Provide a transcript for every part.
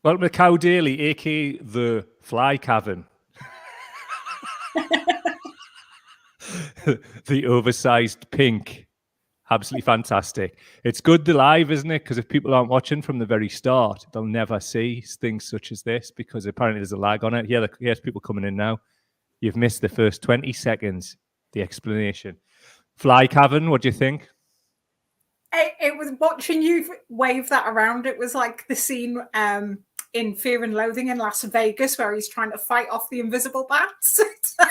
Welcome to Cow Daily, aka the Fly Cavern. The oversized pink. Absolutely fantastic. It's good to live, isn't it? Because if people aren't watching from the very start, they'll never see things such as this because apparently there's a lag on it. Yeah, here's people coming in now. You've missed the first 20 seconds, the explanation. Fly Cavern, what do you think? It was watching you wave that around. It was like the scene in Fear and Loathing in Las Vegas where he's trying to fight off the invisible bats.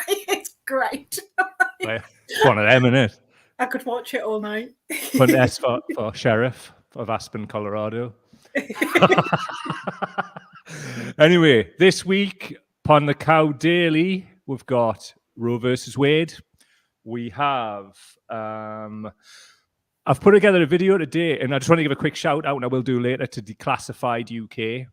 It's great. It's one of them, isn't it? I could watch it all night. Hunt S for Sheriff of Aspen, Colorado. Anyway, this week upon the Cow Daily, we've got Roe versus Wade. We have... I've put together a video today, and I just want to give a quick shout out, and I will do later, to Declassified UK.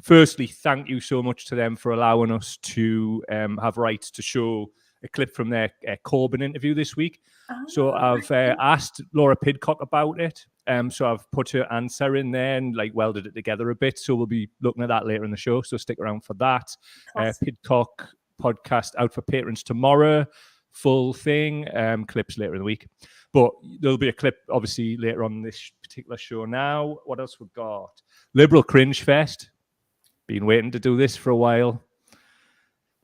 Firstly, thank you so much to them for allowing us to have rights to show a clip from their Corbyn interview this week. So I've asked Laura Pidcock about it. So I've put her answer in there and welded it together a bit. So we'll be looking at that later in the show. So stick around for that. Pidcock podcast out for patrons tomorrow. Full thing. Clips later in the week. But there'll be a clip, obviously, later on this particular show now. What else we've got? Liberal Cringe Fest. Been waiting to do this for a while.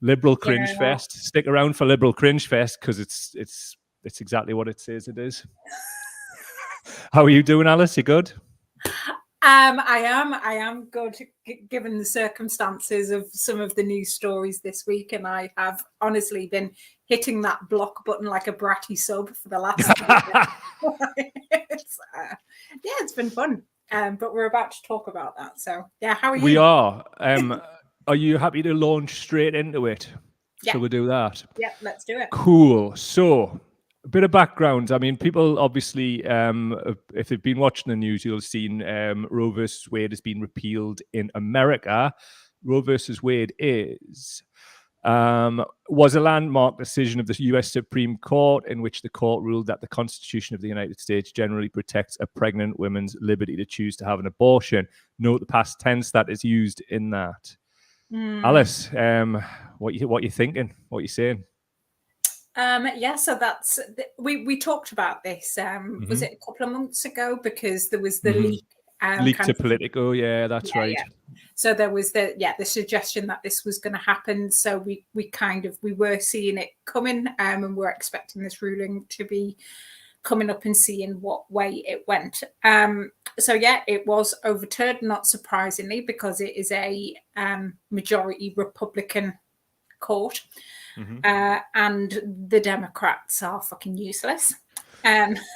Liberal Cringe Fest. Stick around for Liberal Cringe Fest because it's exactly what it says it is. How are you doing, Alice? You good? I am good given the circumstances of some of the news stories this week, and I have honestly been hitting that block button like a bratty sub for the last it's been fun. But we're about to talk about that. So yeah, how are you? We are. Are you happy to launch straight into it? Yeah. Shall we do that? Yeah, let's do it. Cool. So a bit of background. I mean, people obviously, if they've been watching the news, you'll have seen Roe versus Wade has been repealed in America. Roe versus Wade was a landmark decision of the U.S. Supreme Court in which the court ruled that the Constitution of the United States generally protects a pregnant woman's liberty to choose to have an abortion. Note the past tense that is used in that. Alice, what you thinking? What are you saying? So that's we talked about this. Was it a couple of months ago? Because there was the leak. Leak to Politico, yeah, that's right. Yeah. So there was the suggestion that this was going to happen. So we were seeing it coming, and we're expecting this ruling to be coming up and seeing what way it went. It was overturned, not surprisingly, because it is a majority Republican court. And the Democrats are fucking useless.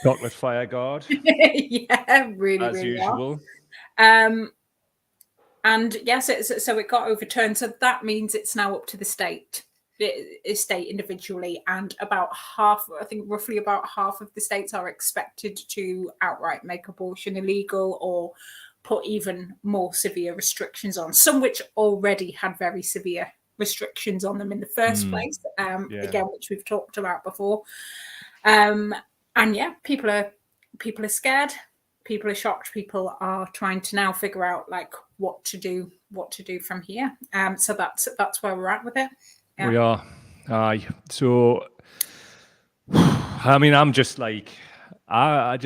Chocolate fire guard. Yeah, really, as really usual. well. And yes, so it got overturned. So that means it's now up to the state individually, and about half, I think roughly about half of the states are expected to outright make abortion illegal or put even more severe restrictions on, some which already had very severe restrictions on them in the first place, again, which we've talked about before. People are scared, people are shocked, people are trying to now figure out what to do from here. So that's where we're at with it. Yeah. We are. So I mean, I'm just I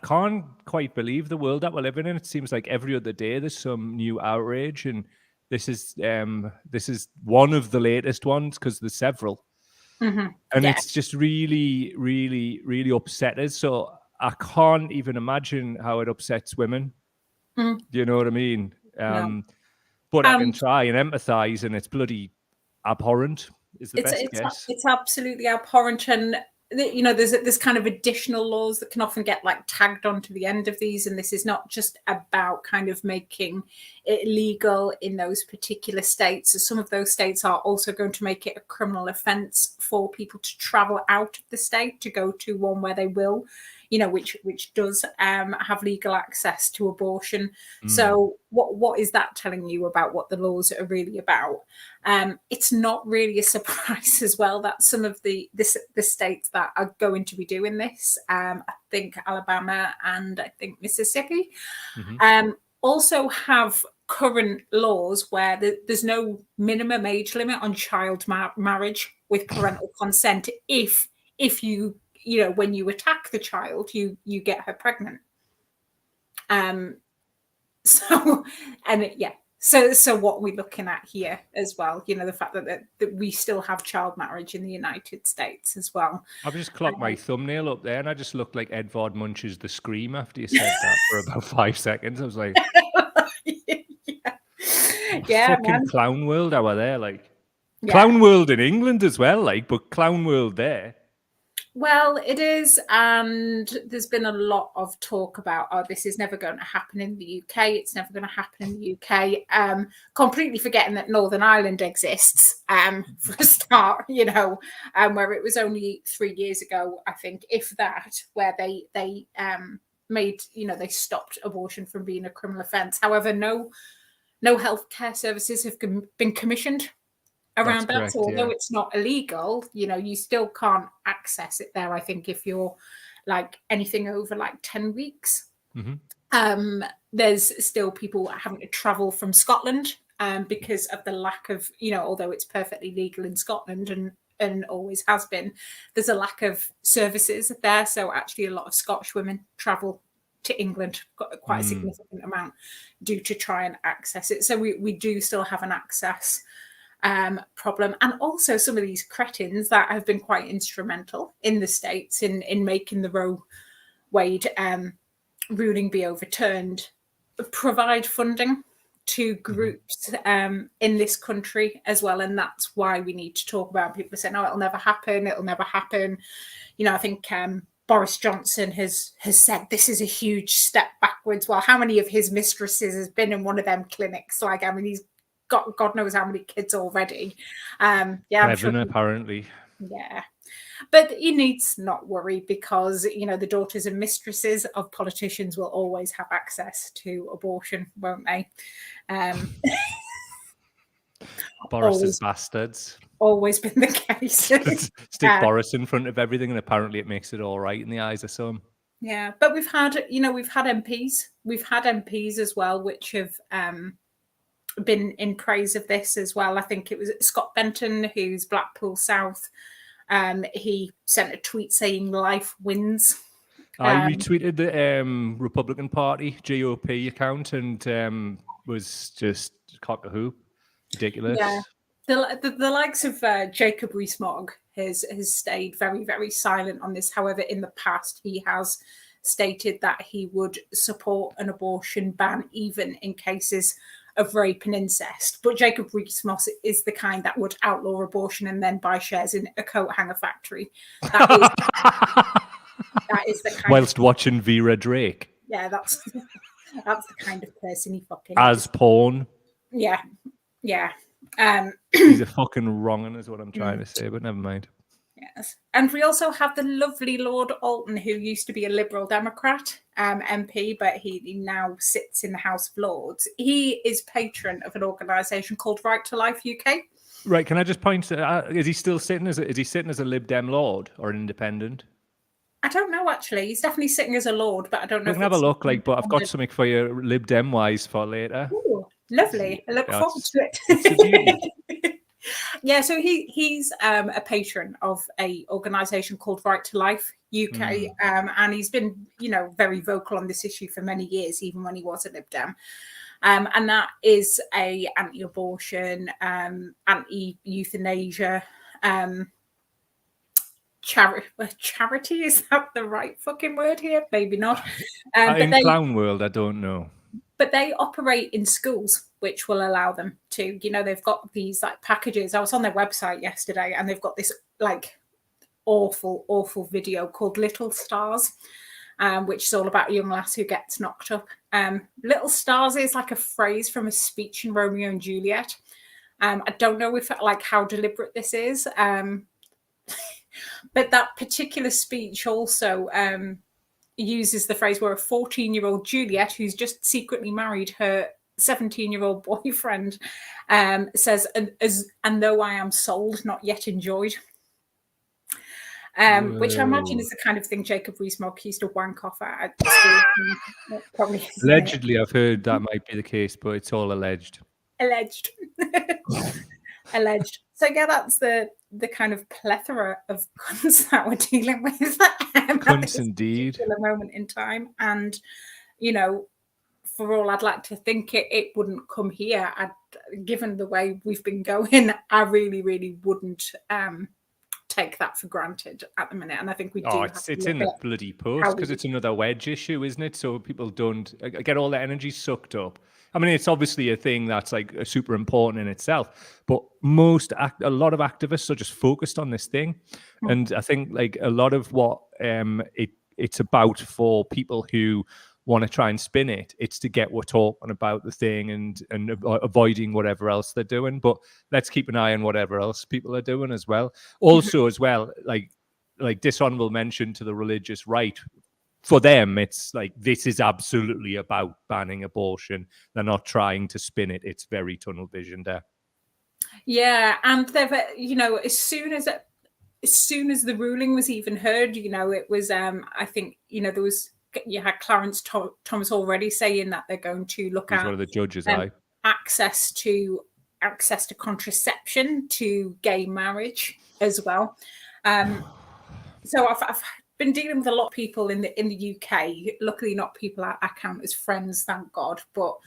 can't quite believe the world that we're living in. It seems like every other day there's some new outrage, and this is one of the latest ones because there's several. And it's just really, really, really upset us. So I can't even imagine how it upsets women. Do you know what I mean? No. But I can try and empathize, and it's bloody abhorrent is the best guess. It's absolutely abhorrent. And there's kind of additional laws that can often get tagged onto the end of these, and this is not just about kind of making it legal in those particular states. So some of those states are also going to make it a criminal offence for people to travel out of the state to go to one where they will, which does have legal access to abortion. So what is that telling you about what the laws are really about? It's not really a surprise as well that some of the states that are going to be doing this, I think Alabama and I think Mississippi, also have current laws where there's no minimum age limit on child marriage with parental consent if you know, when you attack the child, you get her pregnant. So what we're looking at here as well, you know, the fact that we still have child marriage in the United States as well. I've just clocked my thumbnail up there, and I just looked like Edvard Munch's The Scream after you said that for about 5 seconds. I was like, yeah, fucking man. Clown World over there, like Clown World in England as well, like, but Clown World there. Well, it is, and there's been a lot of talk about, oh, this is never going to happen in the UK. It's never going to happen in the UK. Completely forgetting that Northern Ireland exists, for a start, you know, where it was only 3 years ago, I think, if that, where they made, you know, they stopped abortion from being a criminal offence. However, no healthcare services have been commissioned around that. So although it's not illegal, you know, you still can't access it there, I think, if you're like anything over like 10 weeks. There's still people having to travel from Scotland because of the lack of, you know, although it's perfectly legal in Scotland and always has been, there's a lack of services there. So actually a lot of Scottish women travel to England, quite a significant amount, due to try and access it. So we do still have an access problem. And also some of these cretins that have been quite instrumental in the States in making the Roe Wade ruling be overturned provide funding to groups in this country as well. And that's why we need to talk about. People are saying, oh, it'll never happen. You know, I think Boris Johnson has said this is a huge step backwards. Well, how many of his mistresses has been in one of them clinics? Like, I mean, he's got God knows how many kids already. I'm sure apparently. Yeah. But he needs not worry because, you know, the daughters and mistresses of politicians will always have access to abortion, won't they? Boris's bastards. Always been the case. Stick Boris in front of everything, and apparently it makes it all right in the eyes of some. Yeah, but we've had MPs. We've had MPs as well, which have been in praise of this as well. I think it was Scott Benton, who's Blackpool South. He sent a tweet saying life wins. I retweeted the Republican Party GOP account and was just cock a hoop. Ridiculous. Yeah. The likes of Jacob Rees-Mogg has stayed very, very silent on this. However, in the past, he has stated that he would support an abortion ban, even in cases of rape and incest. But Jacob Rees-Mogg is the kind that would outlaw abortion and then buy shares in a coat hanger factory. That is the kind whilst watching Vera Drake. Yeah, that's the kind of person he fucking as porn. Yeah. He's a fucking wrong'un is what I'm trying to say, but never mind. Yes. And we also have the lovely Lord Alton, who used to be a Liberal Democrat MP, but he now sits in the House of Lords. He is patron of an organisation called Right to Life UK. Right, can I just point to, is he sitting as a Lib Dem Lord or an independent? I don't know, actually. He's definitely sitting as a Lord, but I don't know. I can have a look, but I've got something for you Lib Dem wise for later. Ooh, lovely. I look forward to it. Yeah, so he's a patron of a organisation called Right to Life UK, and he's been, you know, very vocal on this issue for many years, even when he was a Lib Dem. And that is a anti-abortion, anti-euthanasia charity. Is that the right fucking word here? Maybe not. In Clown World, I don't know. But they operate in schools, which will allow them to, you know, they've got these like packages. I was on their website yesterday and they've got this like awful video called Little Stars, which is all about a young lass who gets knocked up. Little Stars is like a phrase from a speech in Romeo and Juliet. I don't know if like how deliberate this is, but that particular speech also uses the phrase where a 14-year-old Juliet, who's just secretly married her 17-year-old boyfriend, says, and though I am sold, not yet enjoyed. which I imagine is the kind of thing Jacob Rees-Mogg used to wank off at school. Probably Allegedly, I've heard that might be the case, but it's all alleged. Alleged. Alleged. So yeah, that's the kind of plethora of cunts that we're dealing with Cunts at this indeed. particular moment in time. And you know, for all I'd like to think it wouldn't come here. Given the way we've been going, I really, really wouldn't take that for granted at the minute. And I think we do. It's in the bloody post because it's another wedge issue, isn't it? So people don't get all the energy sucked up. I mean, it's obviously a thing that's like super important in itself, but a lot of activists are just focused on this thing. And I think like a lot of what it's about for people who want to try and spin it's to get we're talking about the thing and avoiding whatever else they're doing. But let's keep an eye on whatever else people are doing as well. Also, as well, like dishonorable mention to the religious right. For them, it's like this is absolutely about banning abortion. They're not trying to spin it. It's very tunnel vision there. Yeah, and they've as soon as the ruling was even heard, it was I think there was. You had Clarence Thomas already saying that they're going to look at one of the judges, access to contraception to gay marriage as well. So I've been dealing with a lot of people in the UK. Luckily, not people I count as friends, thank God. But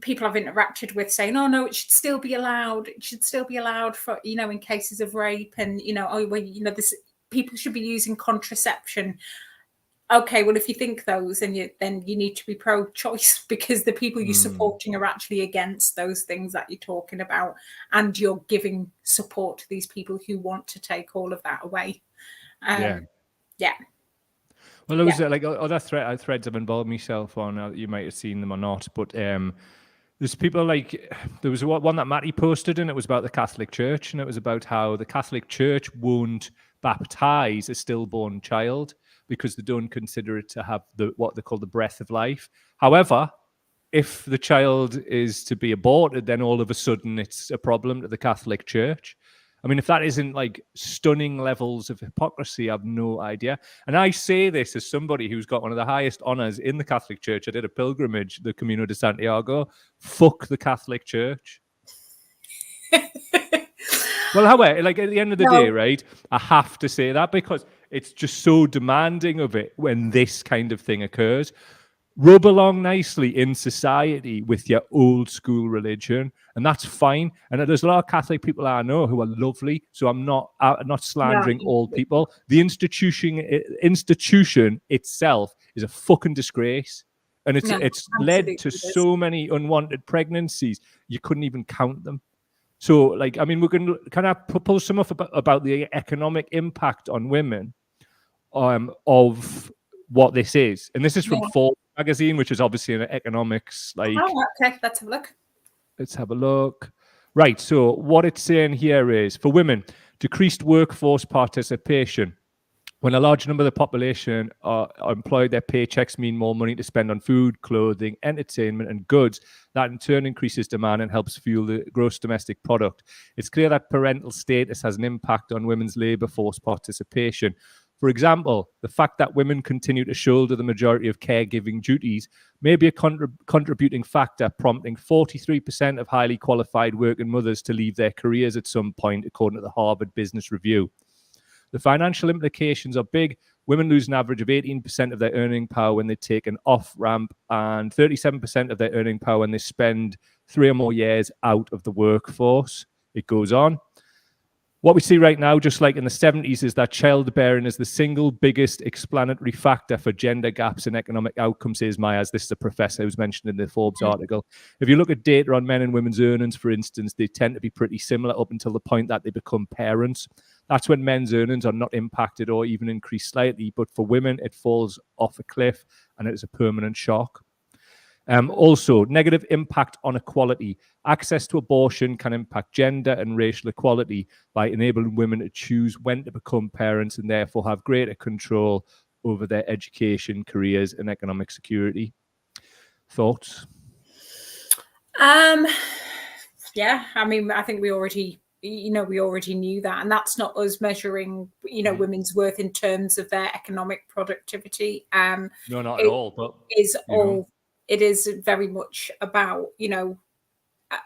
people I've interacted with saying, "Oh no, it should still be allowed. It should still be allowed for in cases of rape, and this people should be using contraception." Okay, well, if you think those, then you need to be pro-choice because the people you're supporting are actually against those things that you're talking about, and you're giving support to these people who want to take all of that away. Yeah. Well, there was like other threads I've involved myself on. You might have seen them or not, but there's people like there was one that Matty posted, and it was about the Catholic Church, and it was about how the Catholic Church won't baptize a stillborn child because they don't consider it to have what they call the breath of life. However, if the child is to be aborted, then all of a sudden it's a problem to the Catholic Church. I mean, if that isn't like stunning levels of hypocrisy, I've no idea. And I say this as somebody who's got one of the highest honors in the Catholic Church. I did a pilgrimage, the Camino de Santiago. Fuck the Catholic Church. Well, however, like at the end of the day, right, I have to say that because it's just so demanding of it when this kind of thing occurs. Rub along nicely in society with your old school religion, and that's fine. And there's a lot of Catholic people I know who are lovely, so I'm not slandering all people. The institution itself is a fucking disgrace, and it's led to so many unwanted pregnancies you couldn't even count them. So, like, I mean, we're going to kind of propose some about the economic impact on women of what this is. And this is from Forbes magazine, which is obviously an economics, like... Oh, okay, let's have a look. Let's have a look. Right, so what it's saying here is, for women, decreased workforce participation. When a large number of the population are employed, their paychecks mean more money to spend on food, clothing, entertainment, and goods. That in turn increases demand and helps fuel the gross domestic product. It's clear that parental status has an impact on women's labour force participation. For example, the fact that women continue to shoulder the majority of caregiving duties may be a contributing factor, prompting 43% of highly qualified working mothers to leave their careers at some point, according to the Harvard Business Review. The financial implications are big. Women lose an average of 18% of their earning power when they take an off-ramp and 37% of their earning power when they spend 3 or more years out of the workforce. It goes on. What we see right now, just like in the 70s, is that childbearing is the single biggest explanatory factor for gender gaps in economic outcomes, says Myers. This is a professor who's mentioned in the Forbes article. If you look at data on men and women's earnings, for instance, they tend to be pretty similar up until the point that they become parents. That's when men's earnings are not impacted or even increased slightly. But for women, it falls off a cliff and it is a permanent shock. Also, negative impact on equality. Access to abortion can impact gender and racial equality by enabling women to choose when to become parents and therefore have greater control over their education, careers, and economic security. Thoughts? Yeah, I mean, I think we already we already knew that, and that's not us measuring, women's worth in terms of their economic productivity. No, not at It all. But is all. It is very much about,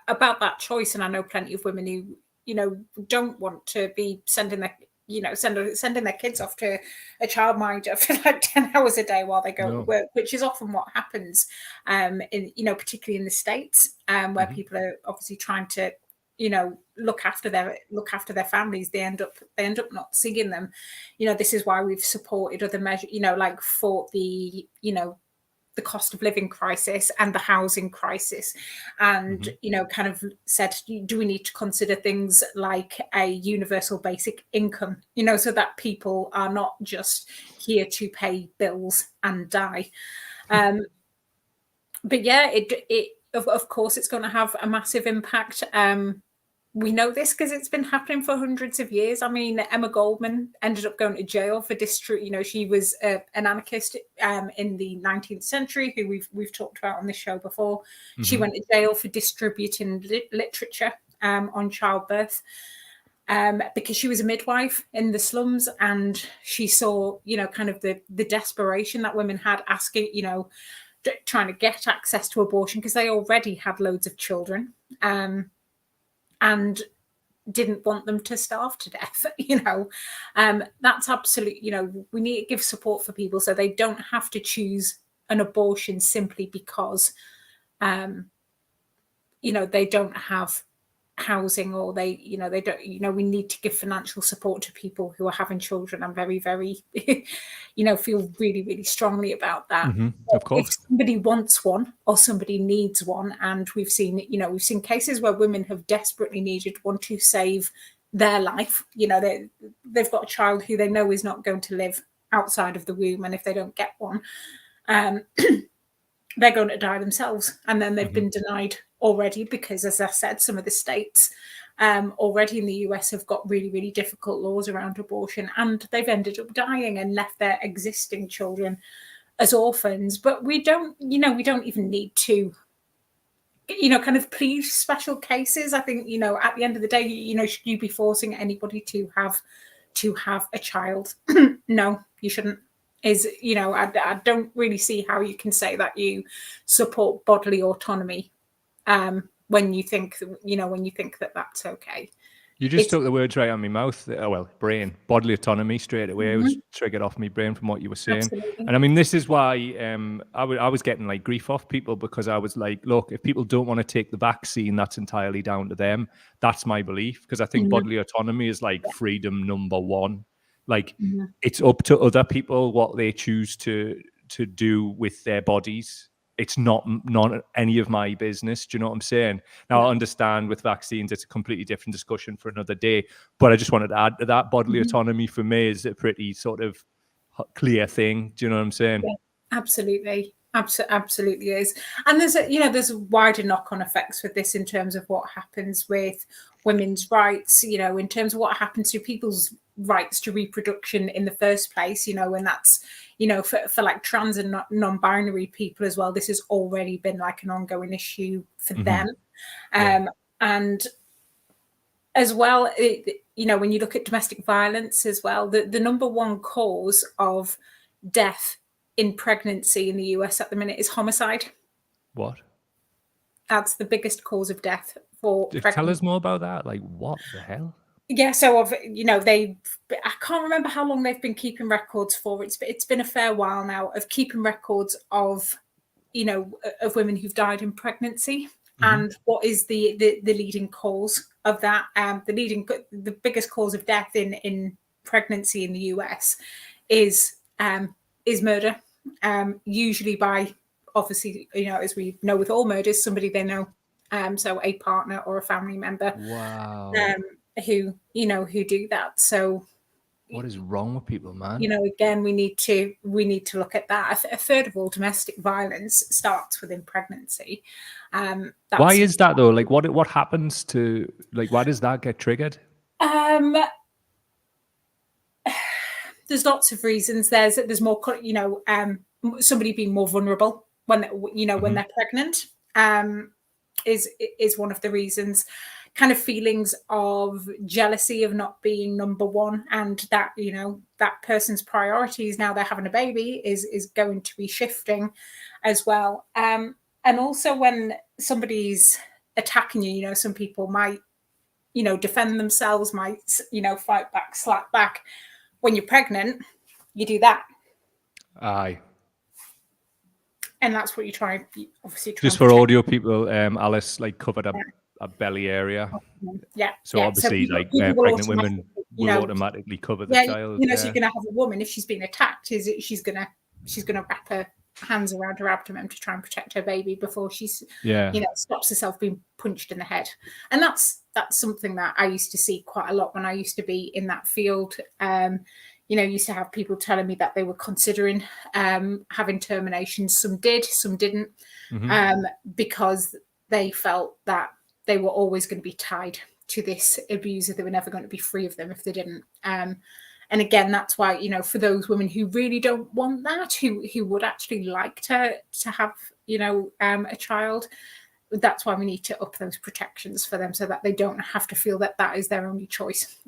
about that choice. And I know plenty of women who, don't want to be sending their, sending their kids off to a childminder for like 10 hours a day while they go to work, which is often what happens, in, particularly in the States, where people are obviously trying to, look after their families. They end up not seeing them. This is why we've supported other measures, like for the, the cost of living crisis and the housing crisis, and kind of said, do we need to consider things like a universal basic income, so that people are not just here to pay bills and die. But yeah, it of course it's going to have a massive impact. We know this because it's been happening for hundreds of years. I mean, Emma Goldman ended up going to jail for she was an anarchist in the 19th century, who we've talked about on this show before. She went to jail for distributing literature on childbirth, because she was a midwife in the slums, and she saw, kind of the desperation that women had asking, trying to get access to abortion because they already had loads of children. And didn't want them to starve to death, that's absolute, we need to give support for people so they don't have to choose an abortion simply because, they don't have housing, or they don't, we need to give financial support to people who are having children. I'm very, very, feel really, really strongly about that. Of course. If somebody wants one or somebody needs one, and we've seen cases where women have desperately needed one to save their life. They've got a child who they know is not going to live outside of the womb, and if they don't get one, they're going to die themselves. And then they've been denied already because, as I said, some of the states already in the US have got really, really difficult laws around abortion, and they've ended up dying and left their existing children as orphans. But we don't even need to, kind of plead special cases. I think, at the end of the day, should you be forcing anybody to have a child? No, you shouldn't. I don't really see how you can say that you support bodily autonomy when you think that that's okay. You just took the words right out of my mouth. Brain, bodily autonomy, straight away. It was triggered off my brain from what you were saying. Absolutely. And I mean, this is why I was getting like grief off people, because I was like, look, if people don't want to take the vaccine, that's entirely down to them. That's my belief, because I think bodily autonomy is like freedom number one. Like it's up to other people what they choose to do with their bodies. It's not any of my business. Do you know what I'm saying? Now, I understand with vaccines, it's a completely different discussion for another day. But I just wanted to add to that, bodily autonomy for me is a pretty sort of clear thing. Do you know what I'm saying? Yeah, absolutely. Absolutely is. And there's wider knock-on effects with this in terms of what happens with women's rights, in terms of what happens to people's rights to reproduction in the first place, and that's, for like trans and non-binary people as well. This has already been like an ongoing issue for them. And as well, when you look at domestic violence as well, the number one cause of death in pregnancy in the US at the minute is homicide. What? That's the biggest cause of death for pregnancy. Tell us more about that. Like, what the hell? Yeah, so I can't remember how long they've been keeping records for. It's been a fair while now of keeping records of, of women who've died in pregnancy. And what is the leading cause of that? The biggest cause of death in pregnancy in the US is murder, usually by, obviously, as we know with all murders, somebody they know, so a partner or a family member. Wow. Who do that. So what is wrong with people, man? Again, we need to look at that. A third of all domestic violence starts within pregnancy. Why is that though? Like, what happens to, like, why does that get triggered? There's lots of reasons. There's more, somebody being more vulnerable when when they're pregnant, is one of the reasons. kind of feelings of jealousy of not being number one, and that, you know, that person's priorities now they're having a baby is going to be shifting as well. And also when somebody's attacking you, you know, some people might, you know, defend themselves, might, you know, fight back, slap back. When you're pregnant, you do that. Aye. And that's what you try, obviously. Just for audio people, Alice like covered a belly area. Yeah. So yeah. obviously, people, like people pregnant women will know, automatically cover the yeah, child. you know, so you're going to have a woman, if she's been attacked, she's going to wrap her hands around her abdomen to try and protect her baby before she's, you know, stops herself being punched in the head. And that's something that I used to see quite a lot when I used to be in that field. You know, used to have people telling me that they were considering having terminations. Some did, some didn't, because they felt that they were always going to be tied to this abuser. They were never going to be free of them if they didn't. And again, that's why, you know, for those women who really don't want that, who would actually like to have, you know, a child, that's why we need to up those protections for them so that they don't have to feel that that is their only choice.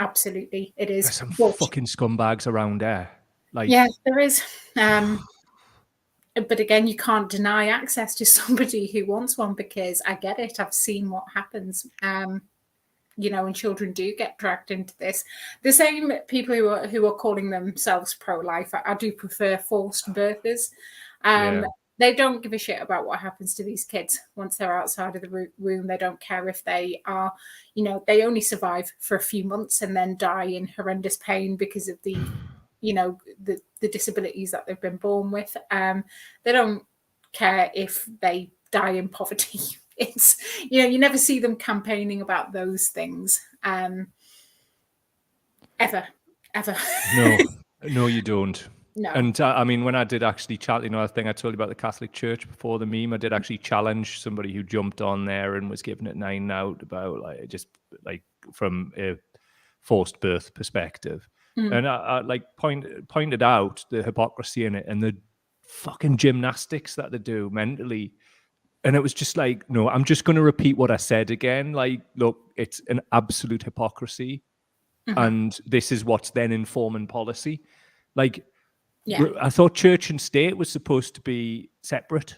Absolutely, it is. There's some fucking scumbags around there. Like, yeah, there is. But again, you can't deny access to somebody who wants one, because I get it. I've seen what happens. You know, and children do get dragged into this. The same people who are calling themselves pro-life, I do prefer forced birthers. They don't give a shit about what happens to these kids once they're outside of the room. They don't care if they are, you know, they only survive for a few months and then die in horrendous pain because of the, you know, the disabilities that they've been born with. They don't care if they die in poverty. It's, you know, you never see them campaigning about those things. Ever. No, you don't. No. And I mean, when I did actually challenge, you know, I think I told you about the Catholic Church before the meme, I did actually challenge somebody who jumped on there and was giving it 9 out about like, just like from a forced birth perspective. And I like pointed out the hypocrisy in it and the fucking gymnastics that they do mentally. And it was just like, no, I'm just going to repeat what I said again. Like, look, it's an absolute hypocrisy. And this is what's then informing policy. Like, I thought church and state was supposed to be separate.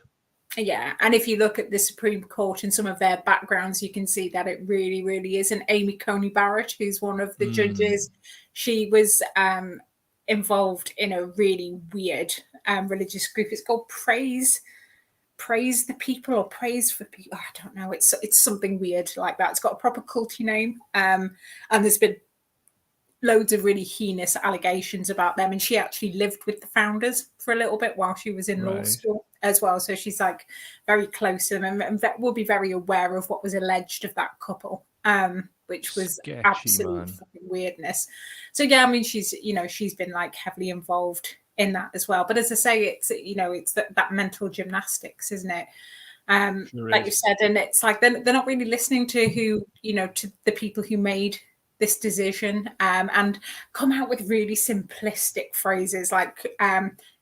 Yeah, and if you look at the Supreme Court and some of their backgrounds, you can see that it really, really is. And Amy Coney Barrett, who's one of the judges, she was involved in a really weird religious group. It's called Praise the People or Praise for People. I don't know. It's something weird like that. It's got a proper culty name. And there's been loads of really heinous allegations about them, and she actually lived with the founders for a little bit while she was in law school as well, so she's like very close to them and will be very aware of what was alleged of that couple, which was sketchy, absolute fucking weirdness. So yeah, I mean, she's been like heavily involved in that as well. But as I say, it's, you know, it's that mental gymnastics, isn't it? Like you said, and it's like they're not really listening to who, you know, to the people who made this decision, and come out with really simplistic phrases like,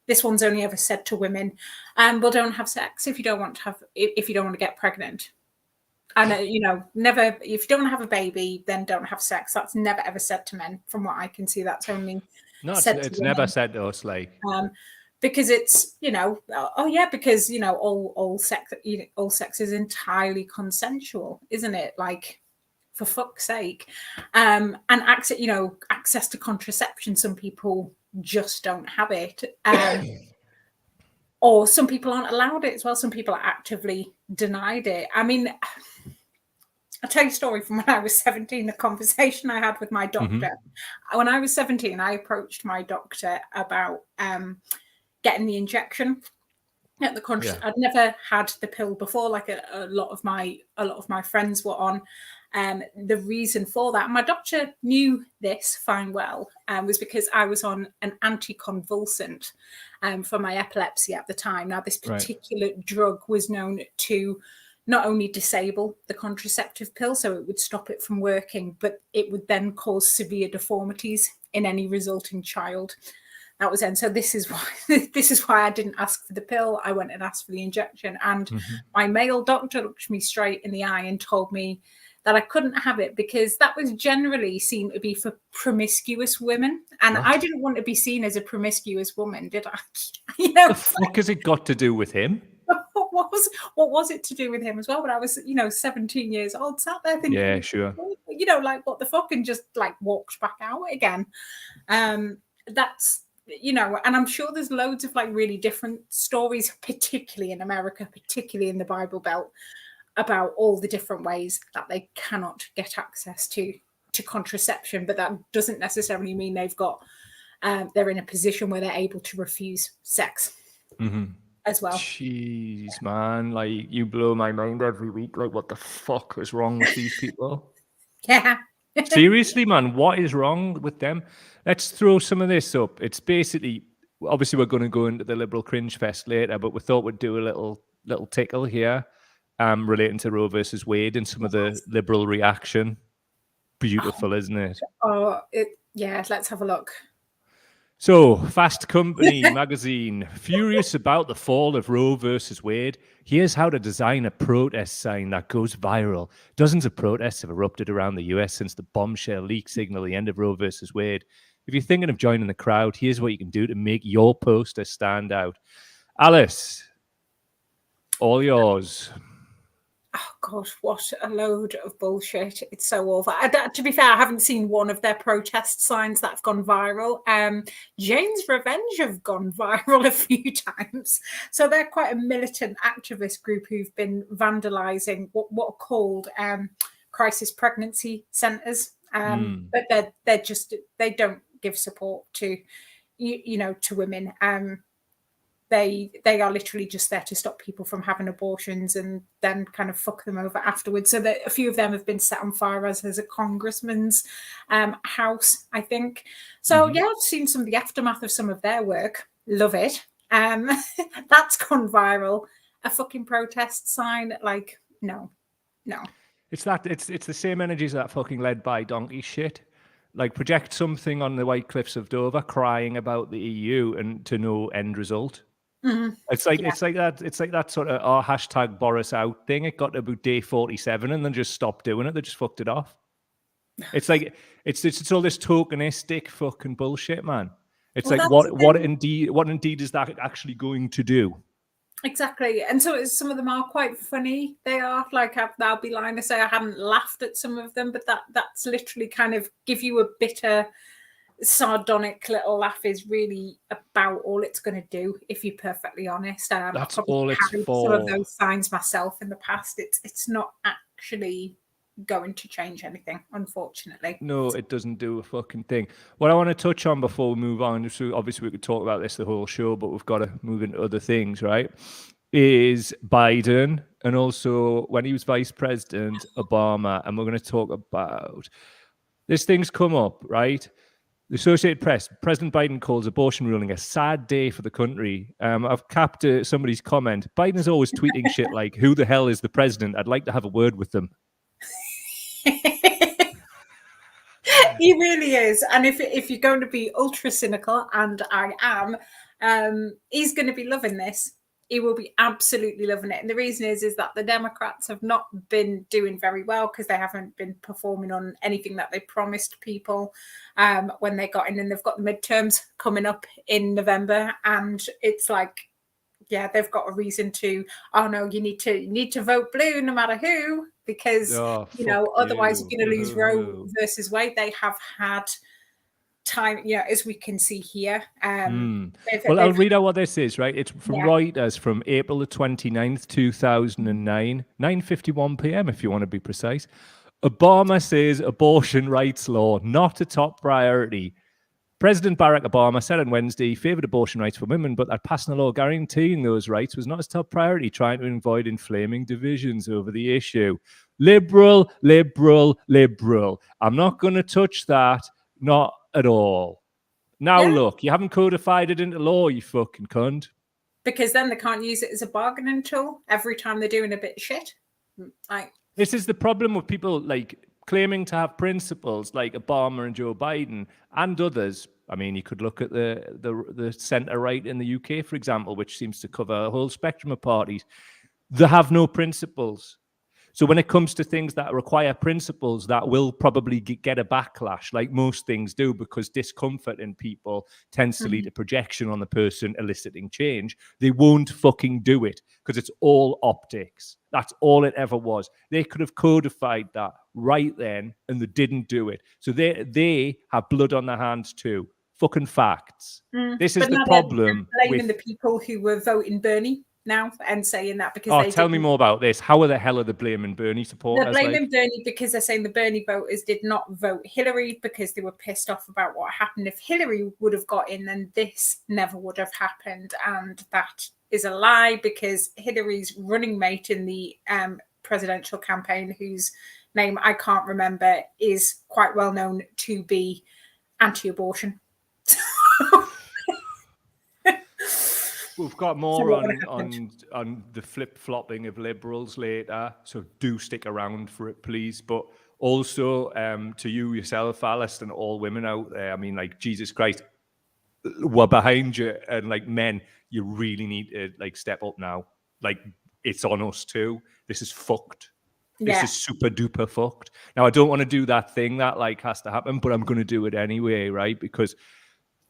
this one's only ever said to women, well, don't have sex if you don't want to get pregnant. And you know, never, if you don't want to have a baby, then don't have sex. That's never ever said to men, from what I can see. That's only it's never said to us, like, because it's, you know, because, you know, all sex is entirely consensual, isn't it? Like, for fuck's sake. And access to contraception, some people just don't have it. Or some people aren't allowed it as well. Some people are actively denied it. I mean, I'll tell you a story from when I was 17, a conversation I had with my doctor. When I was 17, I approached my doctor about getting the injection at the country. I'd never had the pill before, like a lot of my friends were on. The reason for that, my doctor knew this fine well, was because I was on an anticonvulsant for my epilepsy at the time. Now, this particular drug was known to not only disable the contraceptive pill, so it would stop it from working, but it would then cause severe deformities in any resulting child. that was then. So this is why I didn't ask for the pill. I went and asked for the injection, and my male doctor looked me straight in the eye and told me that I couldn't have it because that was generally seen to be for promiscuous women, and What? I didn't want to be seen as a promiscuous woman, did I? The fuck has it got to do with him? What was it to do with him as well? When I was 17 years old, sat there thinking, Yeah, sure, like what the fuck, and just like walked back out again. That's and I'm sure there's loads of like really different stories, particularly in America, particularly in the Bible Belt, about all the different ways that they cannot get access to contraception, but that doesn't necessarily mean they're in a position where they're able to refuse sex as well. Jeez, man, like you blow my mind every week. Like, what the fuck is wrong with these people? Yeah. Seriously, man, what is wrong with them? Let's throw some of this up. It's basically, obviously, we're going to go into the Liberal Cringe Fest later, but we thought we'd do a little tickle here, relating to Roe versus Wade and some of the liberal reaction. Beautiful, isn't it? Yeah. Let's have a look. So, Fast Company magazine, furious about the fall of Roe versus Wade. Here's how to design a protest sign that goes viral. Dozens of protests have erupted around the US since the bombshell leak signaled the end of Roe versus Wade. If you're thinking of joining the crowd, here's what you can do to make your poster stand out. Alice, all yours. Oh God, what a load of bullshit. It's so awful. To be fair, I haven't seen one of their protest signs that have gone viral. Jane's Revenge have gone viral a few times. So they're quite a militant activist group who've been vandalizing what are called crisis pregnancy centres. But they don't give support to to women. They are literally just there to stop people from having abortions and then kind of fuck them over afterwards. So that a few of them have been set on fire, as a congressman's house, I think. So yeah, I've seen some of the aftermath of some of their work. Love it. That's gone viral. A fucking protest sign, like no. It's the same energy as that fucking led by donkey shit. Like, project something on the White Cliffs of Dover, crying about the EU and to no end result. It's like that sort of hashtag Boris out thing. It got to about day 47 and then just stopped doing it. They just fucked it off. It's like it's all this tokenistic fucking bullshit, man. It's like what indeed is that actually going to do? Exactly. And so some of them are quite funny. They are, like, I'll be lying to say I haven't laughed at some of them, but that's literally kind of give you a bitter, sardonic little laugh is really about all it's going to do, if you're perfectly honest. That's all it's for. Some of those signs myself in the past. It's not actually going to change anything, unfortunately. No, it doesn't do a fucking thing. What I want to touch on before we move on, so obviously we could talk about this the whole show, but we've got to move into other things, right? Is Biden, and also when he was vice president, Obama, and we're going to talk about this. Thing's come up, right? The Associated Press, President Biden calls abortion ruling a sad day for the country. I've capped somebody's comment. Biden is always tweeting shit like, "Who the hell is the president? I'd like to have a word with them." He really is. And if you're going to be ultra cynical, and I am, he's going to be loving this. He will be absolutely loving it. And the reason is that the Democrats have not been doing very well because they haven't been performing on anything that they promised people when they got in. And they've got the midterms coming up in November. And it's like, yeah, they've got a reason to, oh no, you need to vote blue no matter who, because otherwise you're going to lose Roe versus Wade. They have had time, as we can see here. Well, I'll read out what this is, right? It's from Reuters from April the 29th, 2009, 9:51 p.m. if you want to be precise. Obama says abortion rights law not a top priority. President Barack Obama said on Wednesday he favoured abortion rights for women, but that passing a law guaranteeing those rights was not his top priority, trying to avoid inflaming divisions over the issue. Liberal. I'm not going to touch that. Not at all. Now, look, you haven't codified it into law, you fucking cunt. Because then they can't use it as a bargaining tool every time they're doing a bit of shit. This is the problem with people like claiming to have principles like Obama and Joe Biden and others, I mean, you could look at the centre right in the UK, for example, which seems to cover a whole spectrum of parties. They have no principles. So when it comes to things that require principles, that will probably get a backlash, like most things do, because discomfort in people tends to lead to projection on the person, eliciting change. They won't fucking do it because it's all optics. That's all it ever was. They could have codified that right then, and they didn't do it. So they have blood on their hands too. Fucking facts. This is the problem. They're blaming the people who were voting Bernie now and saying that because they tell me more about this. How the hell are they blaming Bernie supporters? They're blaming Bernie because they're saying the Bernie voters did not vote Hillary because they were pissed off about what happened. If Hillary would have got in, then this never would have happened. And that is a lie because Hillary's running mate in the presidential campaign, whose name I can't remember, is quite well known to be anti-abortion. We've got more on the flip-flopping of liberals later, so do stick around for it, please. But also to you yourself, Alice, and all women out there, I mean, like, Jesus Christ, we're behind you, and like, men, you really need to like step up now. Like, it's on us too. This is fucked. This is super duper fucked. Now, I don't want to do that thing that like has to happen, but I'm going to do it anyway, right? Because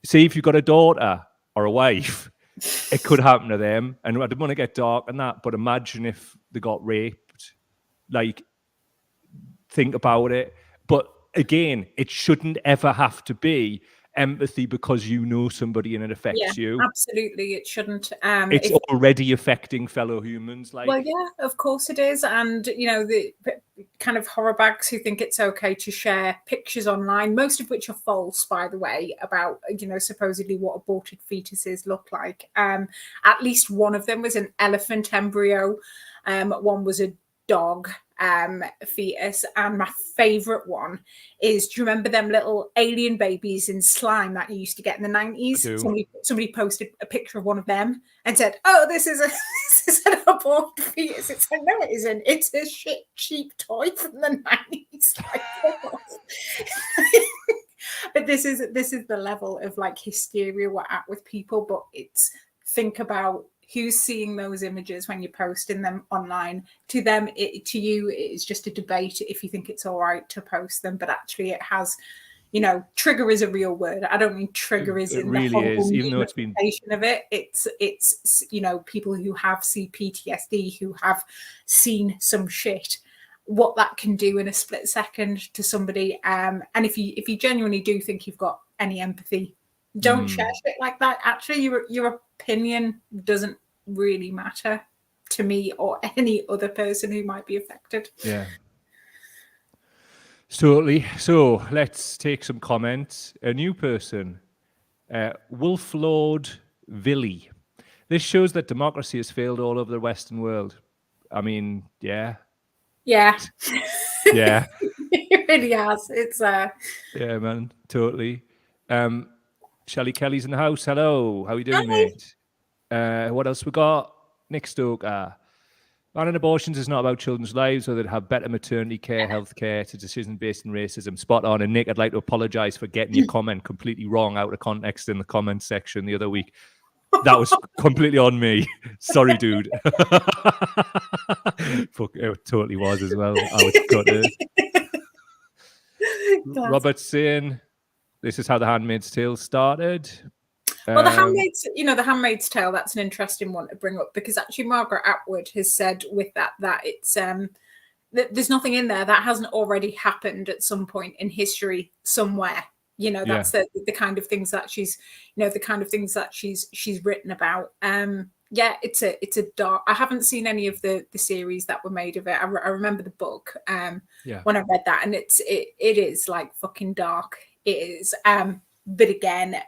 see, if you've got a daughter or a wife, it could happen to them. And I don't want to get dark on that, but imagine if they got raped. Like, think about it. But again, it shouldn't ever have to be empathy because you know somebody and it affects you. Absolutely, it shouldn't. It's already affecting fellow humans. Like, well, yeah, of course it is. And, you know, the kind of horror bags who think it's okay to share pictures online, most of which are false, by the way, about, you know, supposedly what aborted fetuses look like. At least one of them was an elephant embryo. One was a dog fetus, and my favorite one is, do you remember them little alien babies in slime that you used to get in the 90s? Somebody posted a picture of one of them and said, oh, this is an aborted fetus. It's like, no, it isn't. It's a shit cheap toy from the 90s. But this is the level of like hysteria we're at with people. But it's, think about who's seeing those images when you're posting them online. To them, to you, it's just a debate if you think it's all right to post them, but actually it has, you know, trigger is a real word. I don't mean trigger is in really the whole is, even though it's been of it. It's you know, people who have PTSD, who have seen some shit, what that can do in a split second to somebody. And if you genuinely do think you've got any empathy, don't share shit like that. Actually, your opinion doesn't really matter to me or any other person who might be affected. Yeah. Totally. So let's take some comments. A new person, Wolf Lord Villy. This shows that democracy has failed all over the Western world. I mean, yeah. Yeah. Yeah. It really has. It's yeah, man. Totally. Shelley Kelly's in the house. Hello. How you doing, mate? What else we got? Nick Stoker. Banning abortions is not about children's lives, or they'd have better maternity care, health care. It's a decision based on racism. Spot on. And Nick, I'd like to apologise for getting your comment completely wrong out of context in the comments section the other week. That was completely on me. Sorry, dude. Fuck, it totally was as well. I was gutted. Robert's saying, this is how The Handmaid's Tale started. Well, the Handmaid's Tale, that's an interesting one to bring up, because actually Margaret Atwood has said with that it's there's nothing in there that hasn't already happened at some point in history somewhere. You know, that's the kind of things that she's, you know, the kind of things that she's written about. Yeah, it's a dark. I haven't seen any of the series that were made of it. I remember the book when I read that, and it is like fucking dark. It is. But again,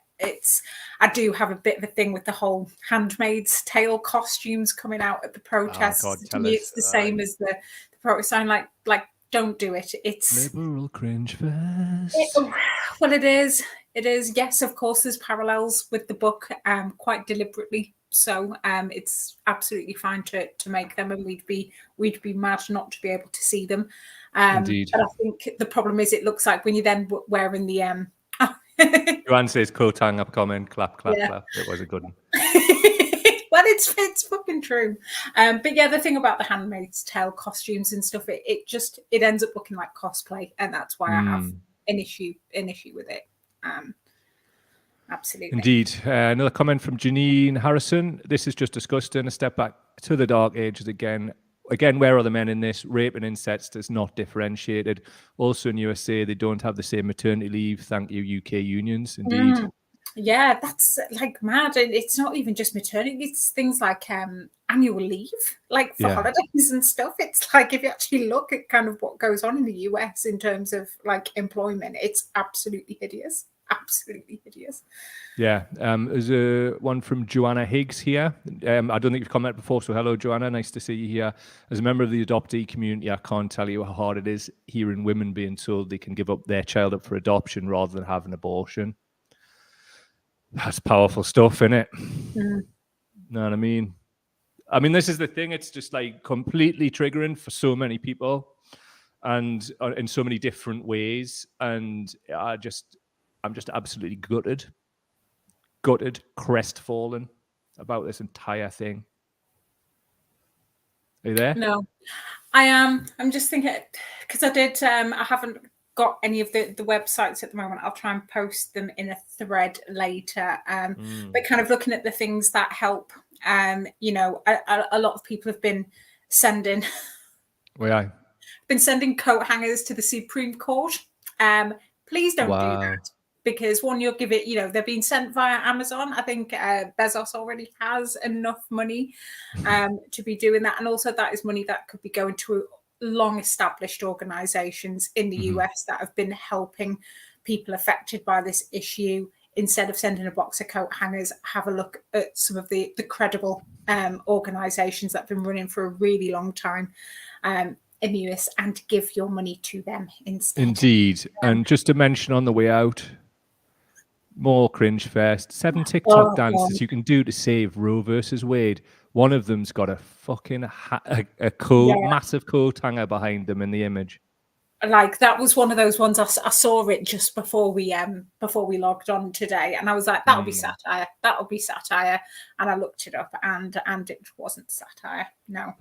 I do have a bit of a thing with the whole Handmaid's Tale costumes coming out at the protests. Oh, God, to me, it's the same as the protest sign. Like, don't do it. It's Liberal Cringe fest. Well, it is. It is. Yes, of course, there's parallels with the book, quite deliberately. So it's absolutely fine to make them, and we'd be mad not to be able to see them. Indeed. But I think the problem is, it looks like when you're then wearing the Joanne says, "Coat hang up comment, clap, clap, Yeah. clap." It was a good one. Well, it's fucking true. But yeah, the thing about the Handmaid's Tale costumes and stuff, it ends up looking like cosplay, and that's why I have an issue with it. Absolutely. Indeed. Another comment from Janine Harrison. This is just disgusting. A step back to the dark ages again. Again, where are the men in this? Rape and incest is not differentiated. Also in USA, they don't have the same maternity leave. Thank you, UK unions. Indeed. Yeah, that's like mad. And it's not even just maternity. It's things like annual leave, like for holidays and stuff. It's like, if you actually look at kind of what goes on in the US in terms of like employment, it's absolutely hideous. Absolutely hideous. Yeah. There's one from Joanna Higgs here. I don't think you've commented before, so hello, Joanna. Nice to see you here. As a member of the adoptee community, I can't tell you how hard it is hearing women being told they can give up their child up for adoption rather than have an abortion. That's powerful stuff, isn't it? Know what I mean? I mean, this is the thing. It's just like completely triggering for so many people, and in so many different ways. And I'm just absolutely gutted, crestfallen about this entire thing. Are you there? No, I am. I'm just thinking, because I haven't got any of the websites at the moment. I'll try and post them in a thread later. But kind of looking at the things that help, you know, a lot of people have been sending coat hangers to the Supreme Court. Please don't do that, because one, you'll give it, you know, they're being sent via Amazon. I think Bezos already has enough money to be doing that. And also that is money that could be going to long established organizations in the US that have been helping people affected by this issue. Instead of sending a box of coat hangers, have a look at some of the credible organizations that have been running for a really long time in the US, and give your money to them instead. Indeed. And just to mention on the way out, more cringe fest. 7 TikTok dances you can do to save Roe versus Wade. One of them's got a fucking massive coat hanger behind them in the image. Like, that was one of those ones I saw it just before we logged on today, and I was like, that'll be satire. That'll be satire. And I looked it up, and it wasn't satire. No.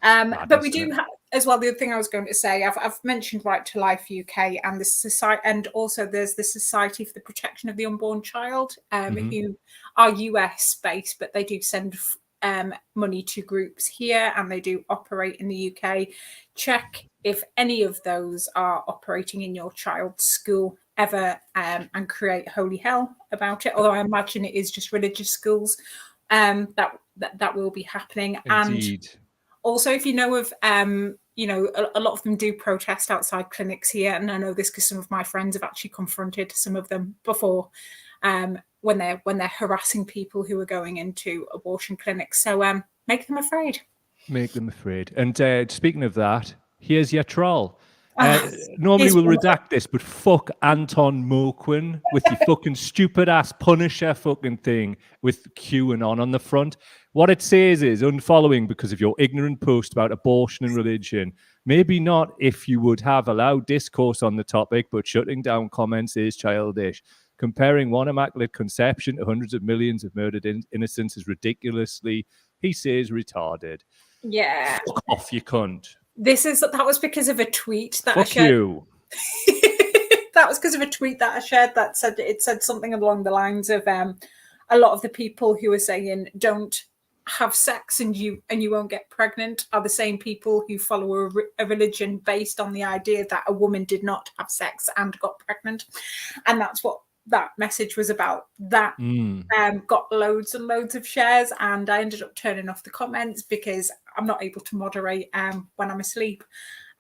But we do have as well. The other thing I was going to say, I've mentioned Right to Life UK and the society, and also there's the Society for the Protection of the Unborn Child, who are US based, but they do send money to groups here, and they do operate in the UK. Check if any of those are operating in your child's school ever, and create holy hell about it. Although I imagine it is just religious schools that will be happening. Indeed. And also, if you know of, you know, a lot of them do protest outside clinics here, and I know this because some of my friends have actually confronted some of them before, when they're harassing people who are going into abortion clinics. So make them afraid. Make them afraid. And speaking of that, here's your troll. Normally we'll redact this, but fuck Anton Moquin with your fucking stupid ass Punisher fucking thing with QAnon on the front. What it says is unfollowing because of your ignorant post about abortion and religion. Maybe not if you would have allowed discourse on the topic, but shutting down comments is childish. Comparing one immaculate conception to hundreds of millions of murdered innocents is ridiculously, he says, retarded. Yeah. Fuck off, you cunt. That was because of a tweet that Fuck I shared. You. That was because of a tweet that I shared that said something along the lines of a lot of the people who are saying don't have sex and you won't get pregnant are the same people who follow a religion based on the idea that a woman did not have sex and got pregnant. And that's what that message was about. That got loads and loads of shares, and I ended up turning off the comments because I'm not able to moderate when I'm asleep.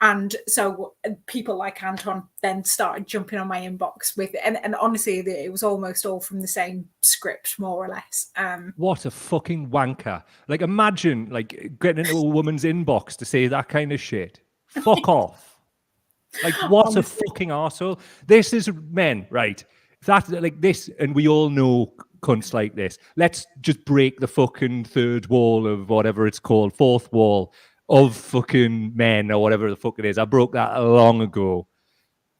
And so people like Anton then started jumping on my inbox with it. And honestly, it was almost all from the same script, more or less. What a fucking wanker. Like, imagine like getting into a woman's inbox to say that kind of shit. Fuck off. Like, what honestly. A fucking arsehole. This is men, right? That like this, and we all know cunts like this. Let's just break the fucking third wall of whatever it's called, fourth wall of fucking men or whatever the fuck it is. I broke that long ago.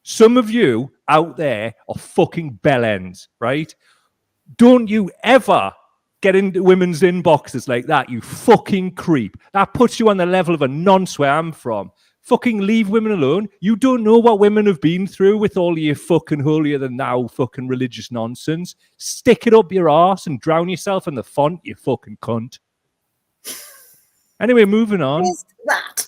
Some of you out there are fucking bellends, right? Don't you ever get into women's inboxes like that, you fucking creep. That puts you on the level of a nonce where I'm from. Fucking leave women alone. You don't know what women have been through with all your fucking holier than thou fucking religious nonsense. Stick it up your arse and drown yourself in the font, you fucking cunt. Anyway, moving on. Is that?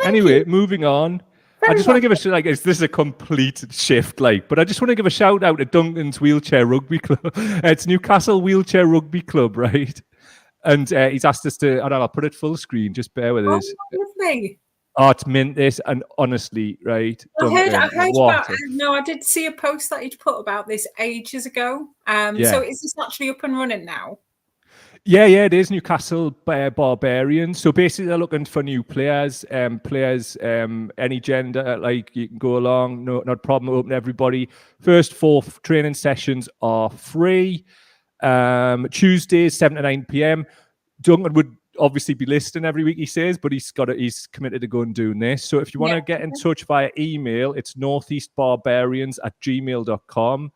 Anyway, moving on. I just want to give this is a complete shift, but I just want to give a shout out to Duncan's Wheelchair Rugby Club. It's Newcastle Wheelchair Rugby Club, right? And he's asked us to, I'll put it full screen, just bear with us. Lovely. Oh, it's mint this, and honestly, right? I heard about it. No, I did see a post that he'd put about this ages ago. So is this actually up and running now? Yeah, it is Newcastle Barbarians. So basically, they're looking for new players, any gender, you can go along, not a problem, open to everybody. First 4 training sessions are free. Tuesdays, 7 to 9 p.m. Duncan would obviously be listening every week, he says, but he's committed to go and doing this. So if you want to get in touch via email, it's northeastbarbarians@gmail.com.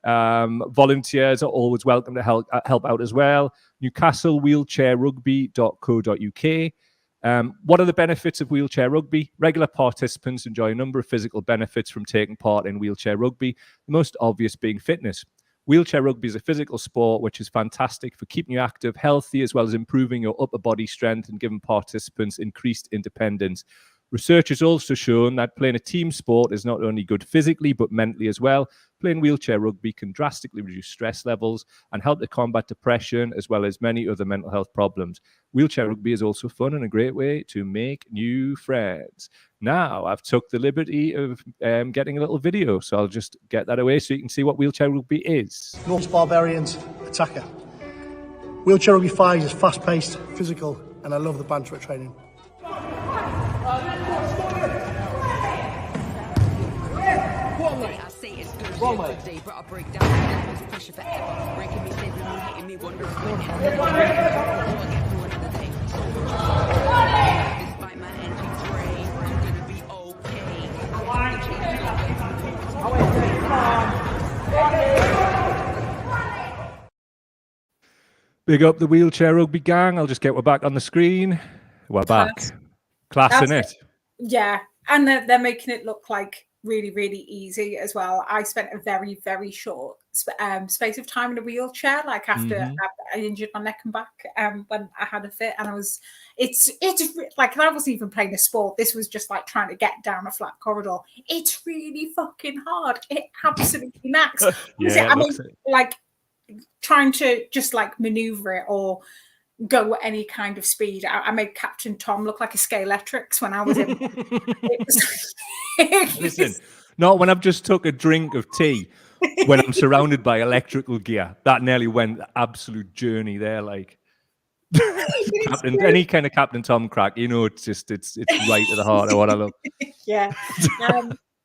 Volunteers are always welcome to help out as well. NewcastleWheelchairRugby.co.uk. What are the benefits of wheelchair rugby? Regular participants enjoy a number of physical benefits from taking part in wheelchair rugby, the most obvious being fitness. Wheelchair rugby is a physical sport which is fantastic for keeping you active, healthy, as well as improving your upper body strength and giving participants increased independence. Research has also shown that playing a team sport is not only good physically, but mentally as well. Playing wheelchair rugby can drastically reduce stress levels and help to combat depression, as well as many other mental health problems. Wheelchair rugby is also fun and a great way to make new friends. Now, I've took the liberty of getting a little video, so I'll just get that away so you can see what wheelchair rugby is. North Barbarians attacker. Wheelchair rugby 5 is fast-paced, physical, and I love the banter at training. But I break down pressure forever. Breaking me, saving me, hitting me, wondering when I get through another day. Despite my energy drain, I'm gonna be okay. Big up the wheelchair rugby gang. I'll just get we're back on the screen. We're back. Class in it. Yeah, and they're making it look like really, really easy as well. I spent a very, very short space of time in a wheelchair, after I injured my neck and back when I had a fit, and it's like, and I wasn't even playing a sport. This was just like trying to get down a flat corridor. It's really fucking hard. It absolutely knacks. Trying to just maneuver it or go any kind of speed. I made Captain Tom look like a Scalextric when I was in. Listen, not when I've just took a drink of tea, when I'm surrounded by electrical gear. That nearly went absolute journey there, any kind of Captain Tom crack, it's right at the heart of what I love. Yeah.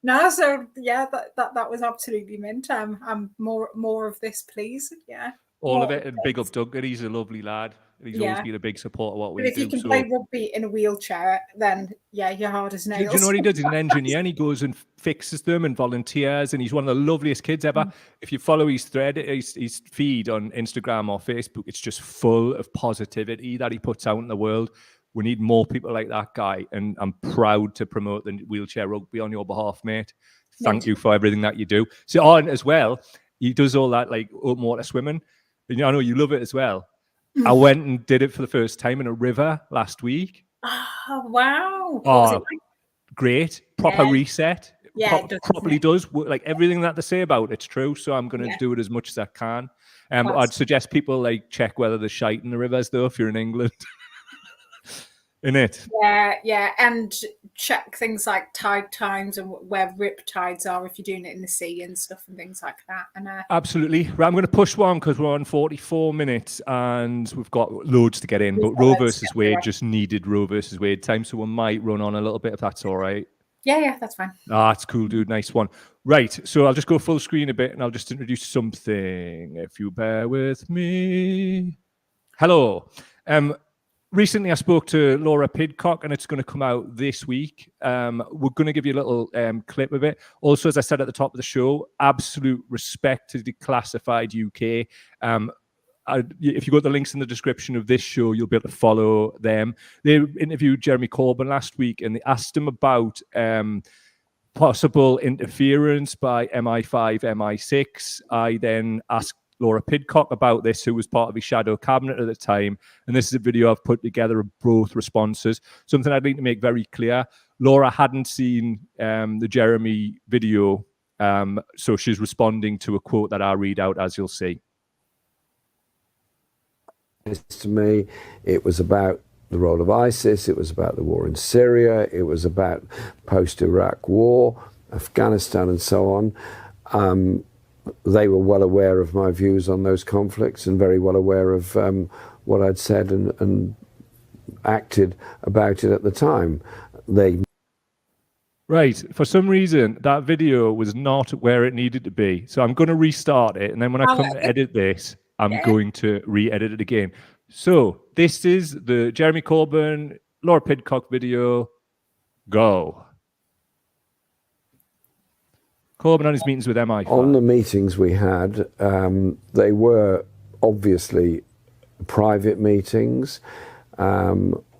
No, so yeah, that was absolutely mint. I'm more of this, please. Yeah. All of it, and big up Doug. He's a lovely lad. He's always been a big support of what we do. If you can play rugby in a wheelchair, then you're hard as nails. Do you know what he does? He's an engineer, and he goes and fixes them and volunteers, and he's one of the loveliest kids ever. If you follow his thread, his feed on Instagram or Facebook, it's just full of positivity that he puts out in the world. We need more people like that guy, and I'm proud to promote the wheelchair rugby on your behalf, mate. Thank you for everything that you do. So, and as well, he does all that open water swimming. And I know you love it as well. I went and did it for the first time in a river last week. Oh, wow. Oh, great. Proper reset. Yeah, properly does. Everything that they say about it's true. So I'm going to do it as much as I can. I'd suggest people check whether there's shite in the rivers, though, if you're in England. In it. Yeah. And check things like tide times and where rip tides are if you're doing it in the sea and stuff and things like that. And absolutely. Right, I'm going to push one because we're on 44 minutes and we've got loads to get in. But Roe versus Wade just needed Roe versus Wade time, so we might run on a little bit if that's all right. Yeah, that's fine. That's cool, dude. Nice one. Right, so I'll just go full screen a bit and I'll just introduce something if you bear with me. Hello. recently I spoke to Laura Pidcock, and it's going to come out this week. We're going to give you a little clip of it. Also, as I said at the top of the show, absolute respect to Declassified UK. If you go to the links in the description of this show, you'll be able to follow them. They interviewed Jeremy Corbyn last week, and they asked him about possible interference by MI5, MI6. I then asked Laura Pidcock about this, who was part of his shadow cabinet at the time. And this is a video I've put together of both responses. Something I'd like to make very clear. Laura hadn't seen the Jeremy video, so she's responding to a quote that I'll read out, as you'll see. To me, it was about the role of ISIS, it was about the war in Syria, it was about post-Iraq war, Afghanistan and so on. They were well aware of my views on those conflicts and very well aware of what I'd said and acted about it at the time. Right. For some reason, that video was not where it needed to be. So I'm going to restart it. And then when I come to edit this, I'm going to re-edit it again. So this is the Jeremy Corbyn, Laura Pidcock video. Go. Corbyn on his meetings with MI5. On the meetings we had, they were obviously private meetings.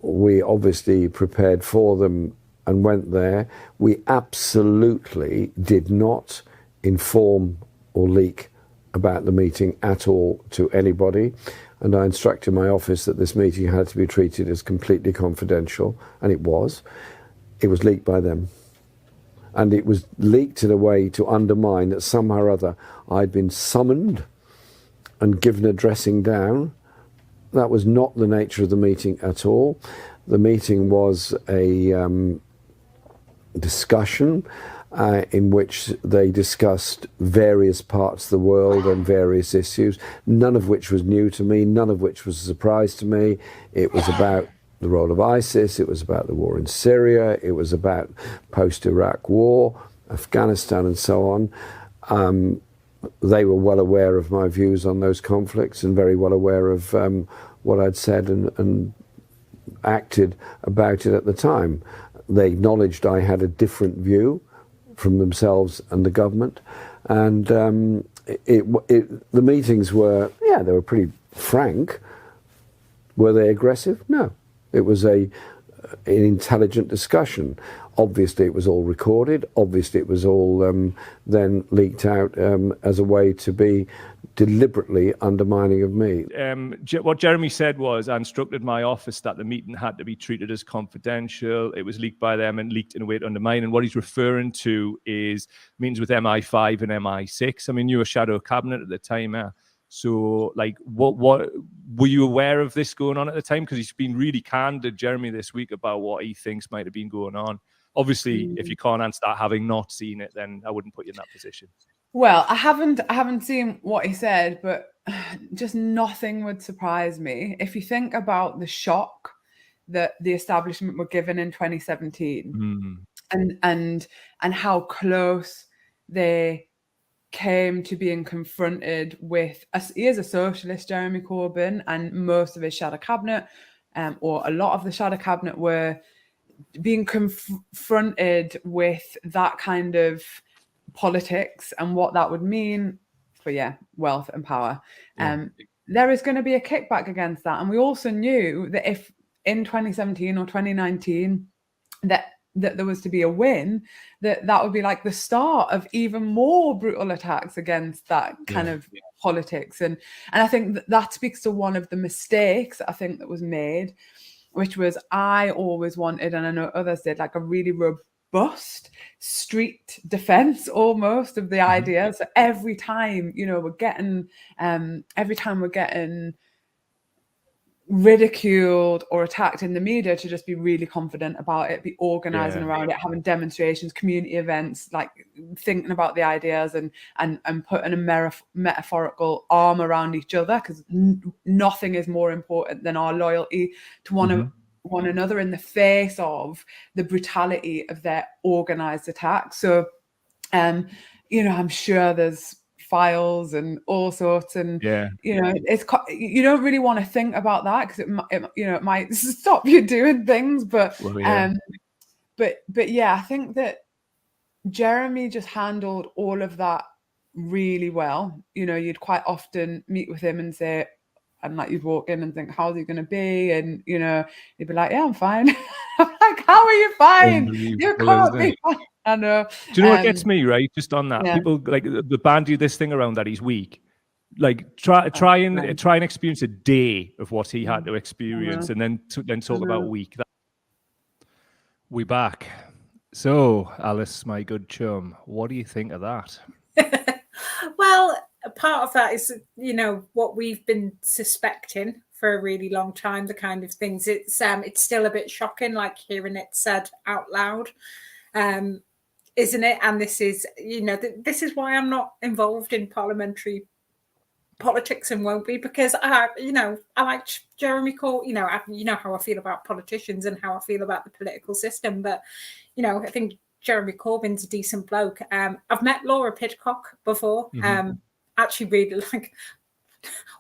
We obviously prepared for them and went there. We absolutely did not inform or leak about the meeting at all to anybody. And I instructed my office that this meeting had to be treated as completely confidential, and it was. It was leaked by them. And it was leaked in a way to undermine that somehow or other I'd been summoned and given a dressing down. That was not the nature of the meeting at all. The meeting was a discussion in which they discussed various parts of the world and various issues, none of which was new to me, none of which was a surprise to me. It was about the role of ISIS, it was about the war in Syria, it was about post-Iraq war, Afghanistan and so on. They were well aware of my views on those conflicts and very well aware of what I'd said and acted about it at the time. They acknowledged I had a different view from themselves and the government. And the meetings were, they were pretty frank. Were they aggressive? No. It was an intelligent discussion. Obviously, it was all recorded. Obviously, it was all then leaked out as a way to be deliberately undermining of me. What Jeremy said was, I instructed my office that the meeting had to be treated as confidential. It was leaked by them and leaked in a way to undermine. And what he's referring to is meetings with MI5 and MI6. I mean, you were shadow cabinet at the time, So, like, what were you aware of this going on at the time? Because he's been really candid, Jeremy, this week about what he thinks might have been going on. Obviously, if you can't answer that, having not seen it, then I wouldn't put you in that position. Well, I haven't seen what he said, but just nothing would surprise me. If you think about the shock that the establishment were given in 2017 and how close they came to being confronted with, he is a socialist, Jeremy Corbyn, and most of his shadow cabinet, or a lot of the shadow cabinet, were being confronted with that kind of politics and what that would mean for wealth and power. There is going to be a kickback against that. And we also knew that if in 2017 or 2019 that there was to be a win, that would be like the start of even more brutal attacks against that kind of politics. And I think that speaks to one of the mistakes I think that was made, which was I always wanted, and I know others did, like a really robust street defense almost of the idea. So every time, we're getting ridiculed or attacked in the media, to just be really confident about it, be organizing around it, having demonstrations, community events, like thinking about the ideas and putting a metaphorical arm around each other, because nothing is more important than our loyalty to one another in the face of the brutality of their organized attack. So I'm sure there's files and all sorts, and Yeah. you know, you don't really want to think about that because it might stop you doing things. But Well, yeah. but yeah, I think that Jeremy just handled all of that really well. You know, you'd quite often meet with him and say, and like you'd walk in and think, how's he going to be? And, you know, he'd be like, yeah, I'm fine. I'm like, how are you fine? You can't be fine. I know. Do you know what gets me, right? Just on that, yeah. people like the band do this thing around that he's weak. Like try and experience a day of what he had to experience, and then talk about a week. We back. So, Alice, my good chum, what do you think of that? Well, a part of that is, you know, what we've been suspecting for a really long time, the kind of things. It's still a bit shocking, like hearing it said out loud, isn't it? And this is, you know, this is why I'm not involved in parliamentary politics and won't be, because I like Jeremy Corbyn. You know how I feel about politicians and how I feel about the political system, but you know, I think Jeremy Corbyn's a decent bloke. I've met Laura Pidcock before. Actually, really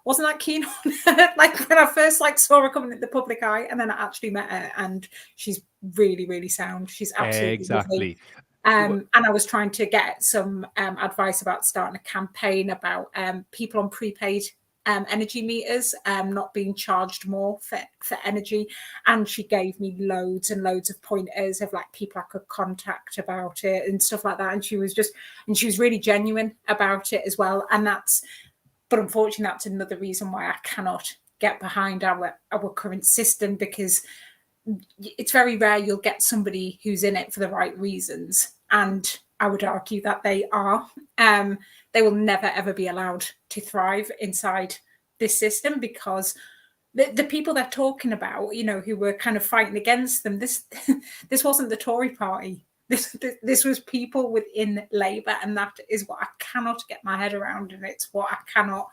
wasn't that keen on her. Like when I first saw her coming in the public eye, and then I actually met her, and she's really, really sound. She's absolutely exactly. Lovely. And I was trying to get some advice about starting a campaign about people on prepaid energy meters not being charged more for energy. And she gave me loads and loads of pointers of like people I could contact about it and stuff like that. And she was really genuine about it as well. But unfortunately, that's another reason why I cannot get behind our current system, because it's very rare you'll get somebody who's in it for the right reasons. And I would argue that they are. They will never, ever be allowed to thrive inside this system, because the people they're talking about, you know, who were kind of fighting against them, this wasn't the Tory party. This was people within Labour, and that is what I cannot get my head around, and it's what I cannot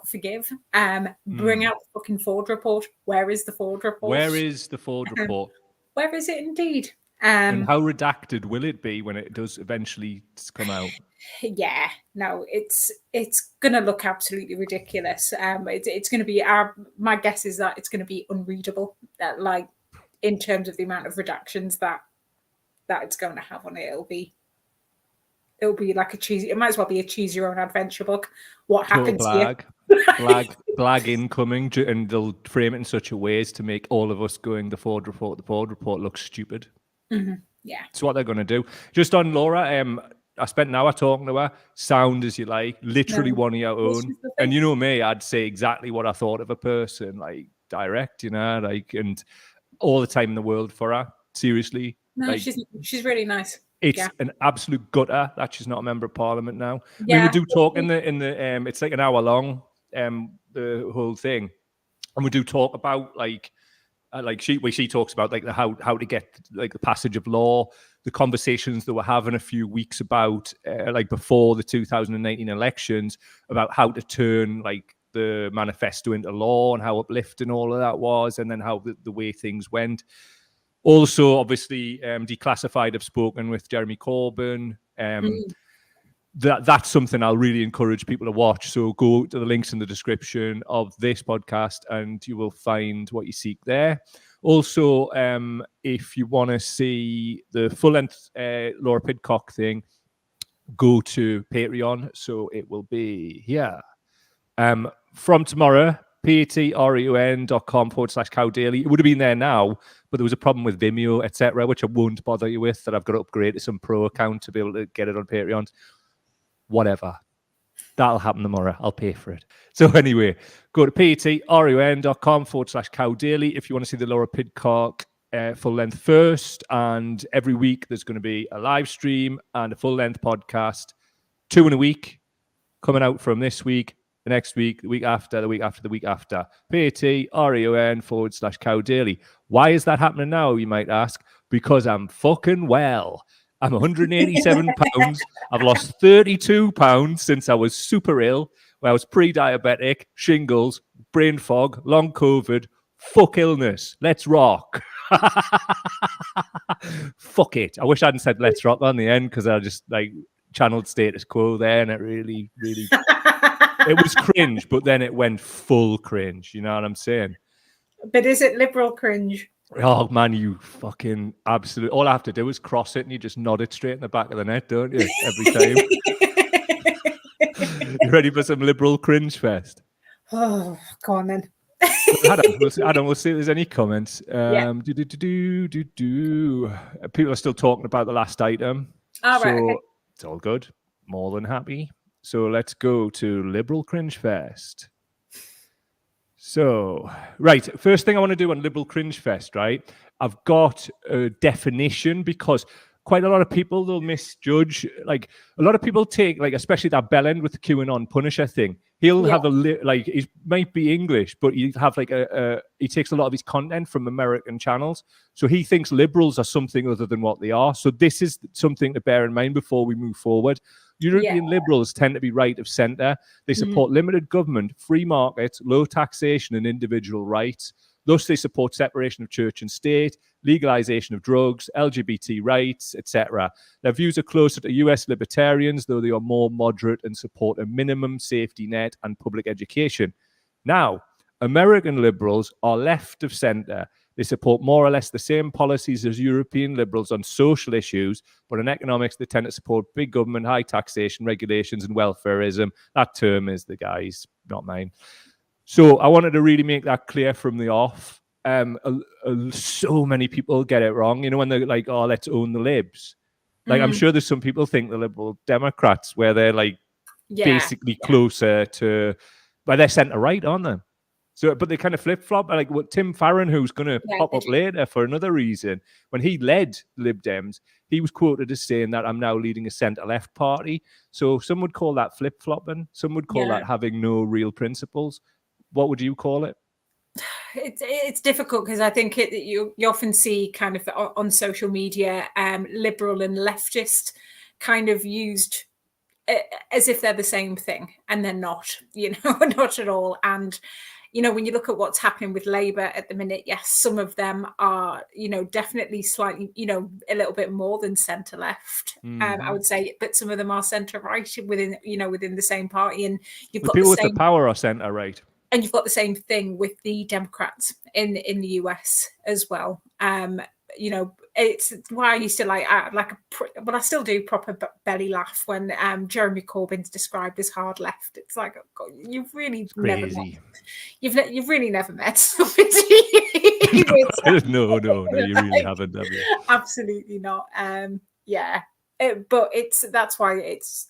forgive. Bring out the fucking Ford report. Where is the Ford report? Where is the Ford report? Where is it indeed? And how redacted will it be when it does eventually come out? Yeah, no, it's going to look absolutely ridiculous. It's going to be my guess is that it's going to be unreadable. Like in terms of the amount of redactions that it's going to have on it, it'll be like a cheesy. It might as well be a choose your own adventure book. What happens here? Blag incoming, and they'll frame it in such a way as to make all of us going the Ford report look stupid. Mm-hmm. Yeah, it's what they're going to do. Just on Laura, I spent an hour talking to her. Sound as you like, literally one of your own. And you know me, I'd say exactly what I thought of a person, like direct, you know, like, and all the time in the world for her. Seriously, no, like, she's really nice. It's an absolute gutter that she's not a member of parliament now. Yeah. We do talk in the it's like an hour long, the whole thing, and we do talk about like she talks about like how to get like the passage of law, the conversations that we're having a few weeks about like before the 2019 elections about how to turn like the manifesto into law and how uplifting all of that was, and then how the way things went. Also, obviously, Declassified have spoken with Jeremy Corbyn. That's something I'll really encourage people to watch. So go to the links in the description of this podcast and you will find what you seek there. Also, if you want to see the full-length Laura Pidcock thing, go to Patreon. So it will be here. From tomorrow, patreon.com/cowdaily. It would have been there now, but there was a problem with Vimeo, etc., which I won't bother you with, that I've got to upgrade to some pro account to be able to get it on Patreon. Whatever. That'll happen tomorrow. I'll pay for it. So anyway, go to patreon.com/cowdaily if you want to see the Laura Pidcock full length first. And every week there's going to be a live stream and a full length podcast, 2 in a week, coming out from this week, the next week, the week after, the week after, the week after. patreon.com/cowdaily. Why is that happening now, you might ask? Because I'm fucking well. I'm 187 pounds. I've lost 32 pounds since I was super ill, where I was pre-diabetic, shingles, brain fog, long COVID, fuck illness. Let's rock. Fuck it. I wish I hadn't said let's rock on the end, because I just like channeled status quo there, and it really, really, it was cringe, but then it went full cringe. You know what I'm saying? But is it liberal cringe? Oh man, you fucking absolute! All I have to do is cross it, and you just nod it straight in the back of the net, don't you? Every time. You ready for some liberal cringe fest? Oh, go on then. Adam, we'll see if there's any comments. Yeah. People are still talking about the last item. All so right, okay. It's all good. More than happy. So let's go to Liberal Cringe Fest. So, right, first thing I want to do on Liberal Cringe Fest, right? I've got a definition because quite a lot of people, they'll misjudge. Like, a lot of people take, like, especially that bell end with the QAnon Punisher thing. He'll have like, he might be English, but he have like he takes a lot of his content from American channels. So he thinks liberals are something other than what they are. So this is something to bear in mind before we move forward. European liberals tend to be right of centre. They support limited government, free markets, low taxation and individual rights. Thus, they support separation of church and state, legalization of drugs, LGBT rights, etc. Their views are closer to US libertarians, though they are more moderate and support a minimum safety net and public education. Now, American liberals are left of centre. They support more or less the same policies as European liberals on social issues, but in economics, they tend to support big government, high taxation, regulations, and welfareism. That term is the guy's, not mine. So I wanted to really make that clear from the off. So many people get it wrong. You know, when they're like, oh, let's own the libs. Like, I'm sure there's some people think the Liberal Democrats, where they're like basically closer to, but they're centre right, aren't they? So, but they kind of flip flop. Like what Tim Farron, who's going to pop up later for another reason, when he led Lib Dems, he was quoted as saying that I'm now leading a centre left party. So some would call that flip flopping. Some would call that having no real principles. What would you call it? It's difficult because I think you often see kind of on social media liberal and leftist kind of used as if they're the same thing, and they're not, you know, not at all. And you know, when you look at what's happening with Labour at the minute, yes, some of them are, you know, definitely slightly, you know, a little bit more than centre left, I would say, but some of them are centre right within, you know, within the same party. And you've got people with the power are centre right. And you've got the same thing with the Democrats in the US as well. You know, it's why I used to but I still do proper belly laugh when Jeremy Corbyn's described as hard left. It's like, oh God, you've really never met, you've really never met somebody. No, you really haven't, have you? Absolutely not. But that's why it's.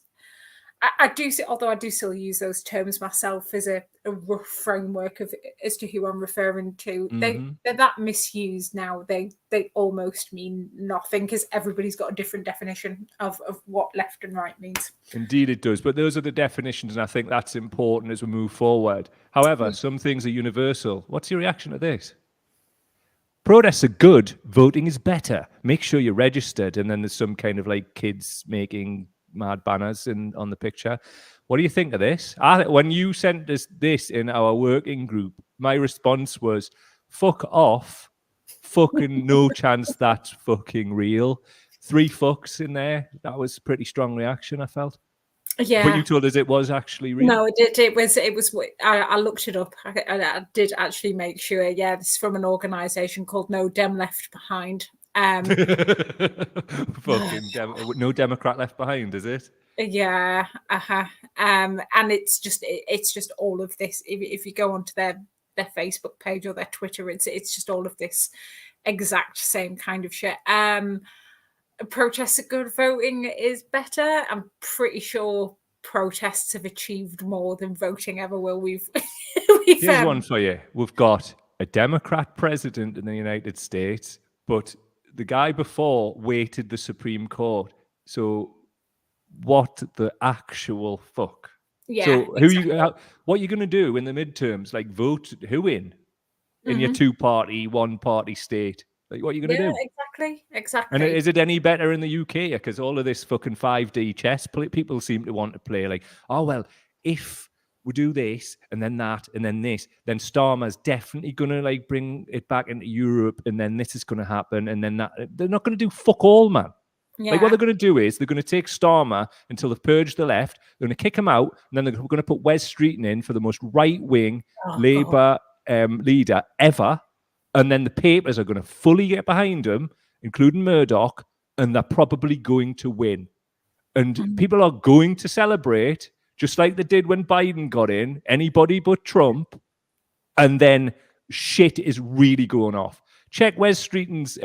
I do see, although I do still use those terms myself as a rough framework as to who I'm referring to. They're that misused now. They almost mean nothing because everybody's got a different definition of what left and right means. Indeed, it does. But those are the definitions, and I think that's important as we move forward. However, some things are universal. What's your reaction to this? Protests are good. Voting is better. Make sure you're registered. And then there's some kind of like kids making mad banners on the picture. What do you think of this? When you sent us this in our working group, my response was, fuck off. Fucking no chance that's fucking real. 3 fucks in there. That was a pretty strong reaction, I felt. Yeah. But you told us it was actually real. No, it was. I looked it up. I did actually make sure. Yeah, this is from an organisation called No Dem Left Behind. Fucking no Democrat left behind, is it? Yeah, and it's just all of this. If you go onto their Facebook page or their Twitter, it's just all of this exact same kind of shit. Protests are good, voting is better. I'm pretty sure protests have achieved more than voting ever will. Here's one for you. We've got a Democrat president in the United States, but the guy before weighted the Supreme Court. So what the actual fuck? Yeah. So what are you going to do in the midterms? Like vote who in your 2-party, 1-party state? Like what are you going to do? Exactly. And is it any better in the UK? Because all of this fucking 5D chess people seem to want to play like, oh, well, if we do this and then that and then this, then Starmer's definitely going to like bring it back into Europe and then this is going to happen and then that. They're not going to do fuck all, man. Yeah. Like what they're going to do is they're going to take Starmer until they've purged the left. They're going to kick him out, and then they're going to put Wes Streeton in for the most right-wing Labour leader ever. And then the papers are going to fully get behind him, including Murdoch, and they're probably going to win. And people are going to celebrate, just like they did when Biden got in, anybody but Trump. And then shit is really going off. Check Wes Streeton's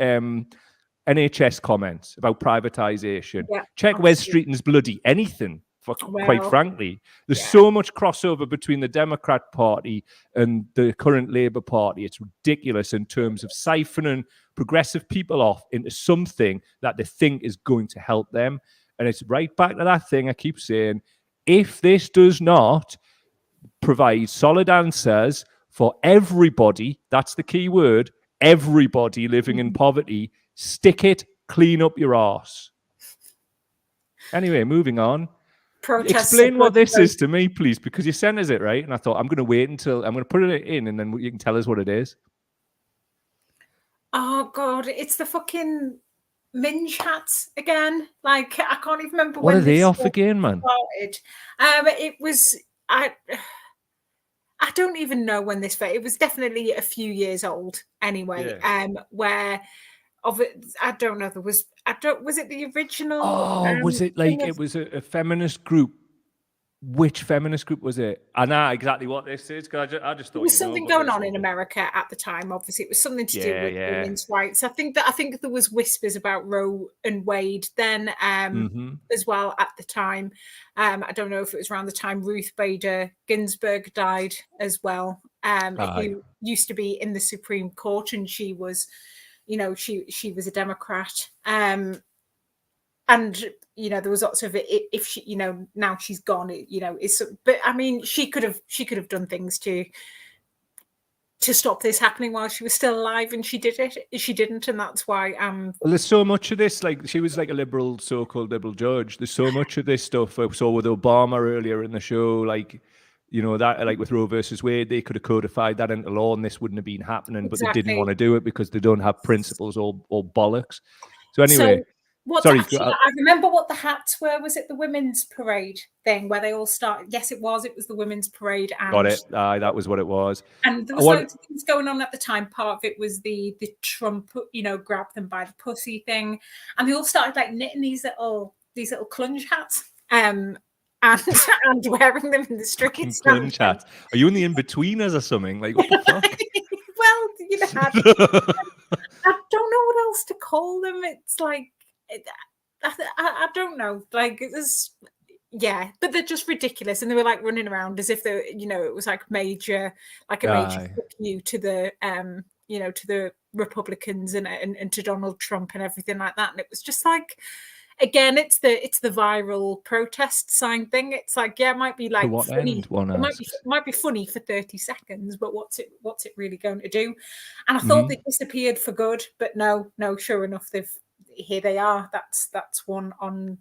NHS comments about privatisation. Yeah, Check Wes Streeton's bloody anything, quite frankly. There's so much crossover between the Democrat Party and the current Labour Party. It's ridiculous in terms of siphoning progressive people off into something that they think is going to help them. And it's right back to that thing I keep saying. If this does not provide solid answers for everybody, that's the key word, everybody living in poverty, stick it, clean up your arse. Anyway, moving on. Explain what this is to me, please, because you sent us it, right? And I thought, I'm going to wait until I'm going to put it in and then you can tell us what it is. Oh, God. It's the fucking Minge hats again. Like, I can't even remember what when are they off again, man? Started. It was... I don't even know when this... It was definitely a few years old anyway, where... I don't know. Was it the original? Oh, was it like it was a feminist group? Which feminist group was it? I know exactly what this is because I just thought there was something going on in America at the time. Obviously, it was something to do with women's rights. I think there was whispers about Roe and Wade then as well at the time. I don't know if it was around the time Ruth Bader Ginsburg died as well, who used to be in the Supreme Court, and she was. She was a Democrat, and there was lots of it. If she, now she's gone, but I mean, she could have done things to stop this happening while she was still alive, and she did it. She didn't, and that's why. Well, there's so much of this. Like she was like a so-called liberal judge. There's so much of this stuff. I saw with Obama earlier in the show, like. That like with Roe versus Wade, they could have codified that into law and this wouldn't have been happening, but they didn't want to do it because they don't have principles or bollocks. So anyway, I remember what the hats were. Was it the women's parade thing where they all started? Yes, it was. It was the women's parade. And, got it. That was what it was. And there was loads of things going on at the time. Part of it was the Trump, grab them by the pussy thing, and they all started like knitting these little clunge hats. And wearing them in the streets. Clunge hats. Are you in the in-betweeners or something? Like, what the fuck? Well, I don't know what else to call them. It's like, I don't know. Like, it was, but they're just ridiculous. And they were like running around as if they, it was like major fuck you to the, to the Republicans and to Donald Trump and everything like that. And it was just like, again, it's the viral protest sign thing. It's like, it might be like funny. It might be funny for 30 seconds, but what's it really going to do? And I thought they disappeared for good, but no, sure enough, here they are. That's one on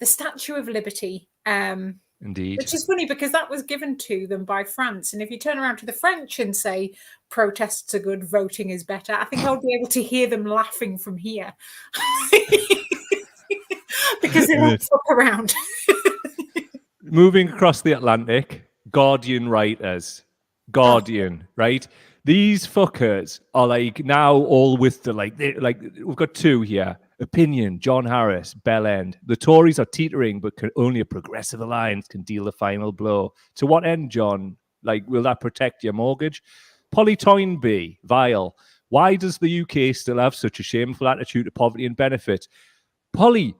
the Statue of Liberty. Indeed. Which is funny because that was given to them by France. And if you turn around to the French and say protests are good, voting is better, I think I'll be able to hear them laughing from here. Because they don't fuck around. Moving across the Atlantic, Guardian writers. Right? These fuckers are like now all with the like we've got two here. Opinion, John Harris, Bell End. The Tories are teetering, but only a progressive alliance can deal the final blow. To what end, John? Like, will that protect your mortgage? Polly Toynbee, Vile. Why does the UK still have such a shameful attitude to poverty and benefit? Polly,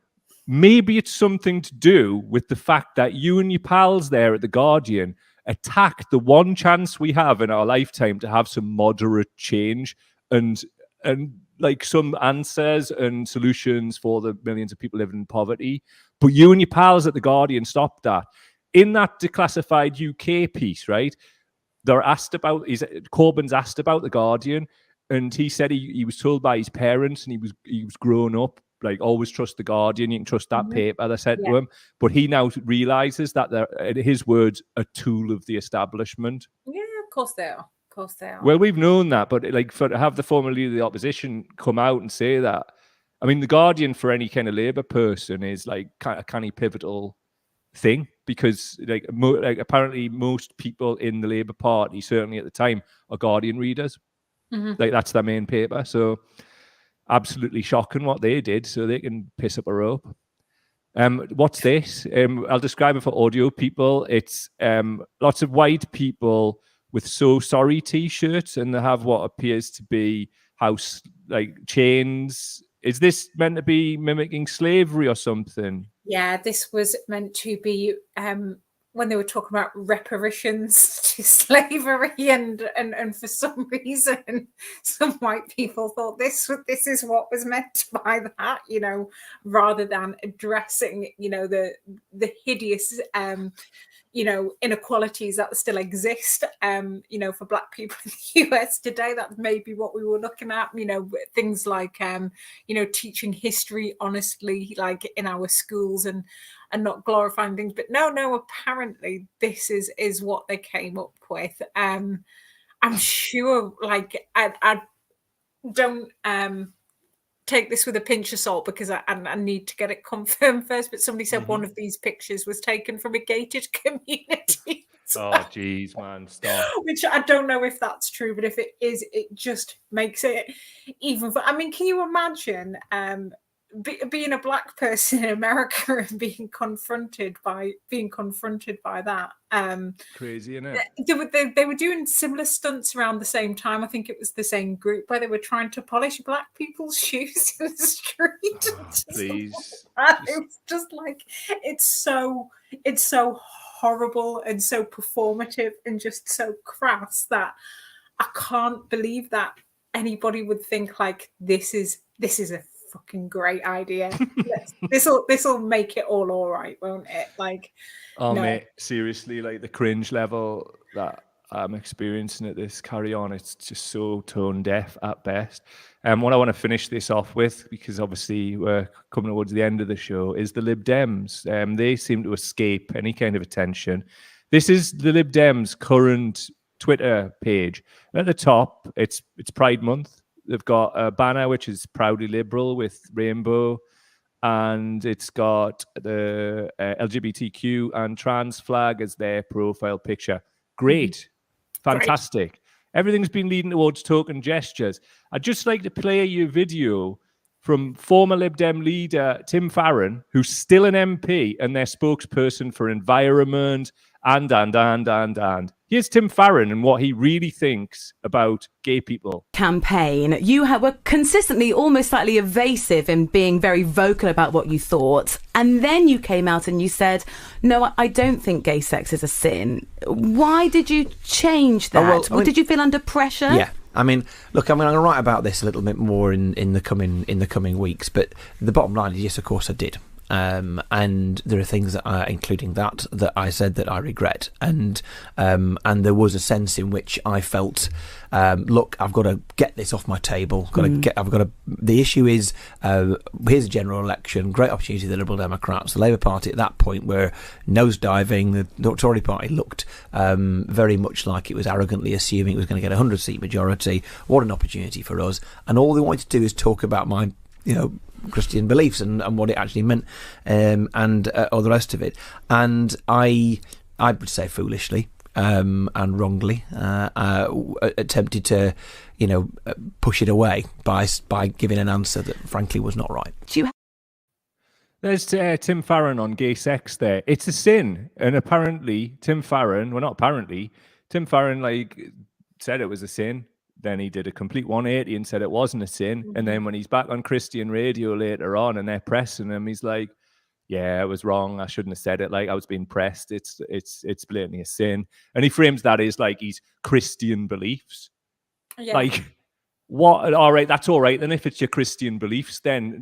maybe it's something to do with the fact that you and your pals there at The Guardian attacked the one chance we have in our lifetime to have some moderate change and like some answers and solutions for the millions of people living in poverty. But you and your pals at The Guardian stopped that. In that declassified UK piece, right, they're asked about, Corbyn's asked about The Guardian, and he said he was told by his parents and he was grown up, like, always trust The Guardian, you can trust that paper, they said to him. But he now realises that they're, in his words, a tool of the establishment. Yeah, of course they are. Well, we've known that, but like to have the former leader of the opposition come out and say that, I mean, the Guardian for any kind of Labour person is like a kind of pivotal thing, because like apparently most people in the Labour Party, certainly at the time, are Guardian readers. Like that's their main paper. So absolutely shocking what they did, so they can piss up a rope. What's this? I'll describe it for audio people. It's lots of white people with "So Sorry" t-shirts, and they have what appears to be house like chains. Is this meant to be mimicking slavery or something? Yeah, this was meant to be when they were talking about reparations to slavery, and for some reason, some white people thought this is what was meant by that, you know, rather than addressing, you know, the hideous you know, inequalities that still exist, you know, for Black people in the US today. That's maybe what we were looking at, you know, things like, you know, teaching history honestly, like in our schools, and not glorifying things. But no, apparently this is what they came up with. I'm sure, like, I don't take this with a pinch of salt, because I need to get it confirmed first. But somebody said one of these pictures was taken from a gated community. Oh, geez, man, stop. Which I don't know if that's true, but if it is, it just makes it even. I mean, can you imagine being a Black person in America and being confronted by that? Crazy, isn't it? They were doing similar stunts around the same time. I think it was the same group where they were trying to polish Black people's shoes in the street. Please. It's just like, it's so horrible and so performative and just so crass that I can't believe that anybody would think like this is a fucking great idea. This'll make it all right, won't it? Like, oh no. Mate, seriously, like the cringe level that I'm experiencing at this Carry On, it's just so tone deaf at best. What I want to finish this off with, because obviously we're coming towards the end of the show, is the Lib Dems. They seem to escape any kind of attention. This is the Lib Dems' current Twitter page. At the top, it's Pride Month. They've got a banner which is proudly liberal with rainbow, and it's got the LGBTQ and trans flag as their profile picture. Great. Fantastic. Great. Everything's been leading towards token gestures. I'd just like to play you a video from former Lib Dem leader Tim Farron, who's still an MP and their spokesperson for environment, and. Here's Tim Farron and what he really thinks about gay people. Campaign. You were consistently almost slightly evasive in being very vocal about what you thought. And then you came out and you said, no, I don't think gay sex is a sin. Why did you change that? Did you feel under pressure? Yeah. I mean, look, I'm going to write about this a little bit more in the coming weeks. But the bottom line is, yes, of course I did. And there are things that including that I said that I regret, and there was a sense in which I felt, look, I've got to get this off my table. The issue is, here's a general election, great opportunity for the Liberal Democrats. The Labour Party at that point were nosediving. The Tory Party looked very much like it was arrogantly assuming it was going to get a 100-seat majority. What an opportunity for us! And all they wanted to do is talk about my, Christian beliefs and what it actually meant, and all the rest of it. And I would say foolishly and wrongly attempted to, push it away by giving an answer that frankly was not right. There's Tim Farron on gay sex there. It's a sin. And apparently Tim Farron said it was a sin. Then he did a complete 180 and said it wasn't a sin. And then when he's back on Christian radio later on and they're pressing him, he's like, yeah, I was wrong. I shouldn't have said it. Like, I was being pressed. It's blatantly a sin. And he frames that as like his Christian beliefs. Yeah. Like, what? All right, that's all right. Then if it's your Christian beliefs, then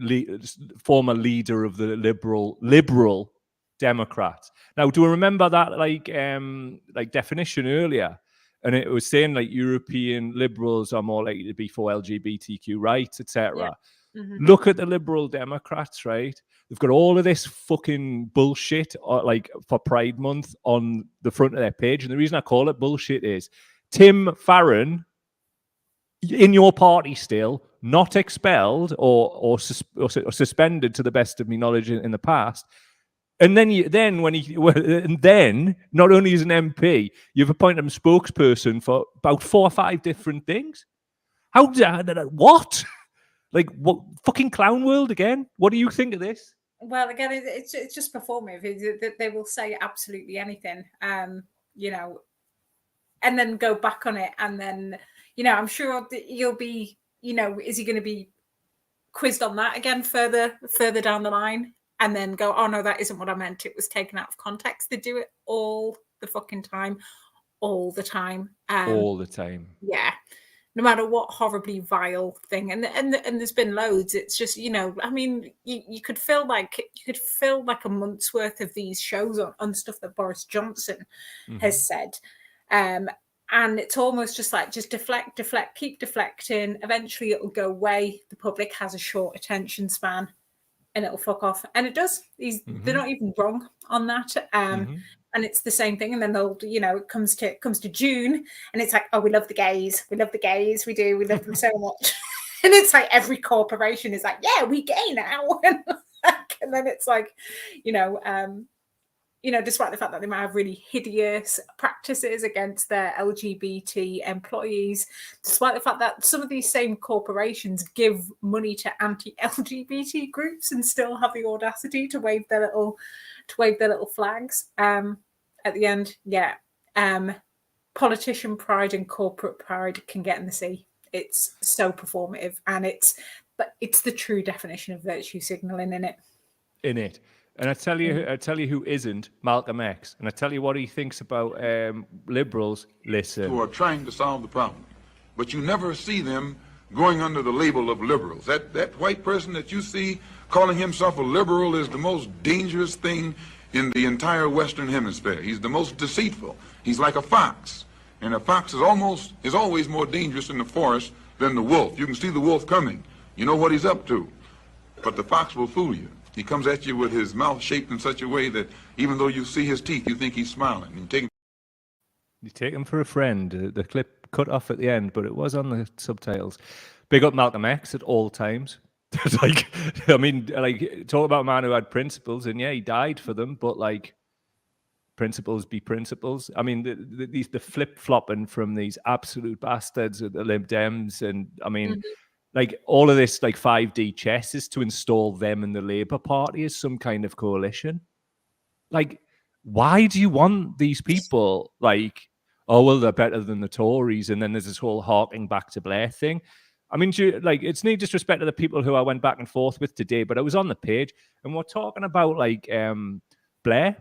former leader of the liberal Democrats. Now, do we remember that like definition earlier? And it was saying like European liberals are more likely to be for LGBTQ rights, etc. Yeah. Look at the Liberal Democrats, right? They've got all of this fucking bullshit like for Pride Month on the front of their page. And the reason I call it bullshit is Tim Farron in your party still, not expelled or suspended to the best of my knowledge in the past. And then then not only as an MP, you've appointed him spokesperson for about 4 or 5 different things. How what? Like, what fucking clown world again? What do you think of this? Well, again, it's just performative. They will say absolutely anything, you know, and then go back on it. And then, you know, I'm sure that you'll be, you know, is he going to be quizzed on that again further down the line? And then go, oh, no, that isn't what I meant. It was taken out of context. They do it all the fucking time, all the time. All the time. Yeah. No matter what horribly vile thing, and there's been loads. It's just, you know, I mean, you could fill like a month's worth of these shows on stuff that Boris Johnson has said, and it's almost just like just deflect, keep deflecting. Eventually, it'll go away. The public has a short attention span, and it'll fuck off. And it does. They're not even wrong on that. And it's the same thing. And then they'll, you know, it comes to June, and it's like, oh, we love the gays. We love the gays. We do. We love them so much. And it's like every corporation is like, yeah, we gay now. And then it's like, you know, despite the fact that they might have really hideous practices against their LGBT employees, despite the fact that some of these same corporations give money to anti-LGBT groups and still have the audacity to wave their little flags. At the end, yeah, politician pride and corporate pride can get in the sea. It's so performative, and it's the true definition of virtue signaling in it. And I tell you who isn't, Malcolm X. And I tell you what he thinks about liberals. Listen. Who are trying to solve the problem. But you never see them going under the label of liberals. That white person that you see calling himself a liberal is the most dangerous thing in the entire Western Hemisphere. He's the most deceitful. He's like a fox. And a fox is always more dangerous in the forest than the wolf. You can see the wolf coming. You know what he's up to. But the fox will fool you. He comes at you with his mouth shaped in such a way that even though you see his teeth, you think he's smiling. You take him for a friend. The clip cut off at the end, but it was on the subtitles. Big up Malcolm X at all times. Like, I mean, like, talk about a man who had principles, and yeah, he died for them, but like, principles be principles. I mean, the flip-flopping from these absolute bastards at the Lib Dems, and I mean, like, all of this, like, 5D chess is to install them in the Labour Party as some kind of coalition. Like, why do you want these people, like, oh, well, they're better than the Tories, and then there's this whole harking back to Blair thing. I mean, like, it's no disrespect to the people who I went back and forth with today, but I was on the page, and we're talking about, like, Blair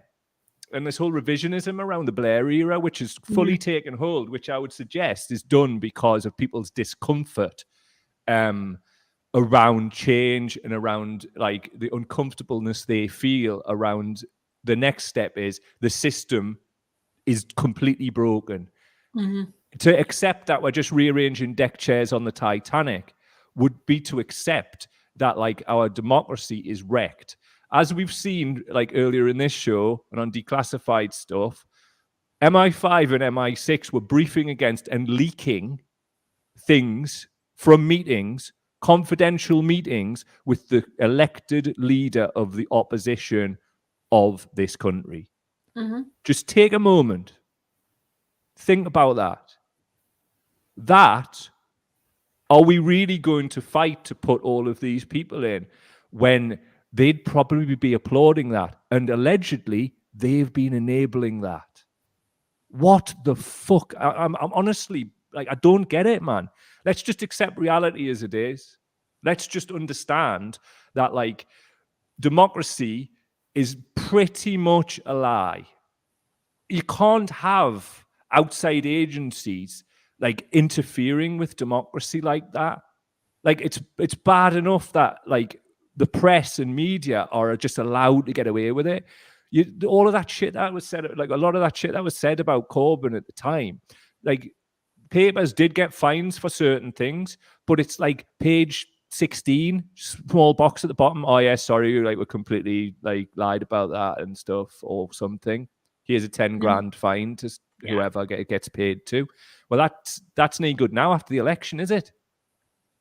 and this whole revisionism around the Blair era, which is fully taken hold, which I would suggest is done because of people's discomfort around change and around, like, the uncomfortableness they feel around the next step is the system is completely broken. To accept that we're just rearranging deck chairs on the Titanic would be to accept that, like, our democracy is wrecked. As we've seen, like, earlier in this show and on declassified stuff, MI5 and MI6 were briefing against and leaking things from meetings, confidential meetings with the elected leader of the opposition of this country. Just take a moment. Think about that. Are we really going to fight to put all of these people in when they'd probably be applauding that? And allegedly, they've been enabling that. What the fuck? I'm honestly, like, I don't get it, man. Let's just accept reality as it is. Let's just understand that, like, democracy is pretty much a lie. You can't have outside agencies, like, interfering with democracy like that. Like, it's bad enough that, like, the press and media are just allowed to get away with it. All of that shit that was said, like, a lot of that shit that was said about Corbyn at the time, like, papers did get fines for certain things, but it's like page 16, small box at the bottom. Oh yeah, sorry, like, we're completely, like, lied about that and stuff or something. Here's a 10 grand fine to whoever gets paid to. Well, that's no good now after the election, is it?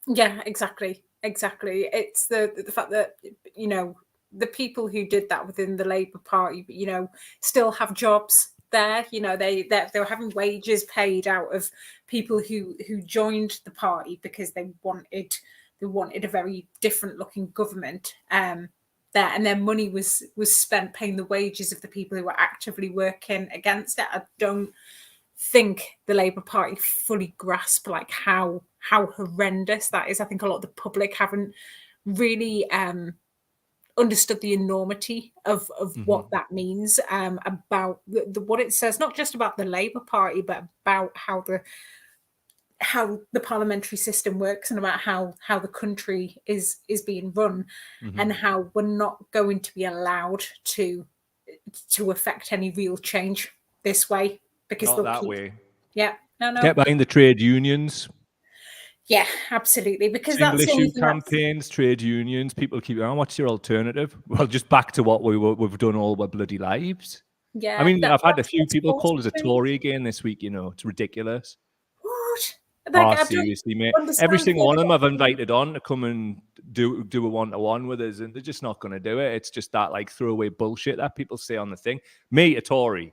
Yeah, exactly. It's the fact that, you know, the people who did that within the Labour Party, you know, still have jobs there. You know, they were having wages paid out of people who joined the party because they wanted a very different looking government there, and their money was spent paying the wages of the people who were actively working against it. I don't think the Labour Party fully grasp like how horrendous that is. I think a lot of the public haven't really understood the enormity of what that means, about what it says, not just about the Labour Party, but about how the parliamentary system works, and about how the country is being run, and how we're not going to be allowed to affect any real change this way, because Not that way. Yeah, no. Get behind the trade unions. Yeah, absolutely. Because Single that's the issue only thing campaigns, trade unions. People keep going, what's your alternative? Well, just back to what we've done all our bloody lives. Yeah, I mean, I've had a that's few what's people called us a important. Tory again this week. You know, it's ridiculous. What? Like, I don't Seriously, mate. understand Every single one of them what- I've invited on to come and do a one-to-one with us, and they're just not going to do it. It's just that like throwaway bullshit that people say on the thing. Me, a Tory.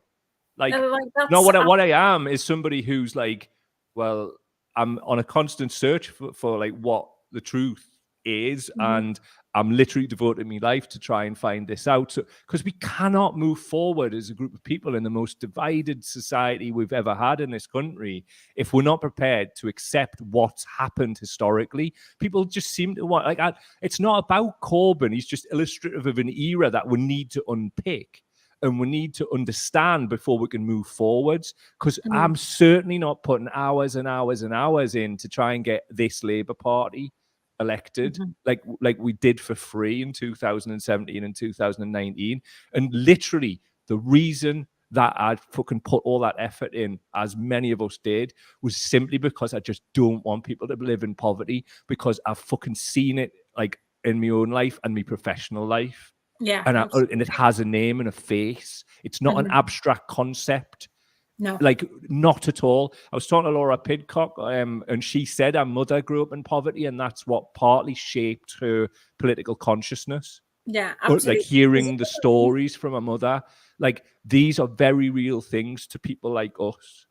Like, that's no, what I am is somebody who's like, well, I'm on a constant search for like what the truth is, and I'm literally devoting my life to try and find this out. So, because we cannot move forward as a group of people in the most divided society we've ever had in this country if we're not prepared to accept what's happened historically. People just seem to want, like, it's not about Corbyn. He's just illustrative of an era that we need to unpick and we need to understand before we can move forwards. Because I'm certainly not putting hours and hours and hours in to try and get this Labour Party elected like we did for free in 2017 and 2019. And literally the reason that I'd fucking put all that effort in, as many of us did, was simply because I just don't want people to live in poverty, because I've fucking seen it like in my own life and my professional life. Yeah, And it has a name and a face. It's not an abstract concept. No. Like, not at all. I was talking to Laura Pidcock, and she said her mother grew up in poverty, and that's what partly shaped her political consciousness. Yeah, absolutely. Like hearing the stories from her mother. Like, these are very real things to people like us.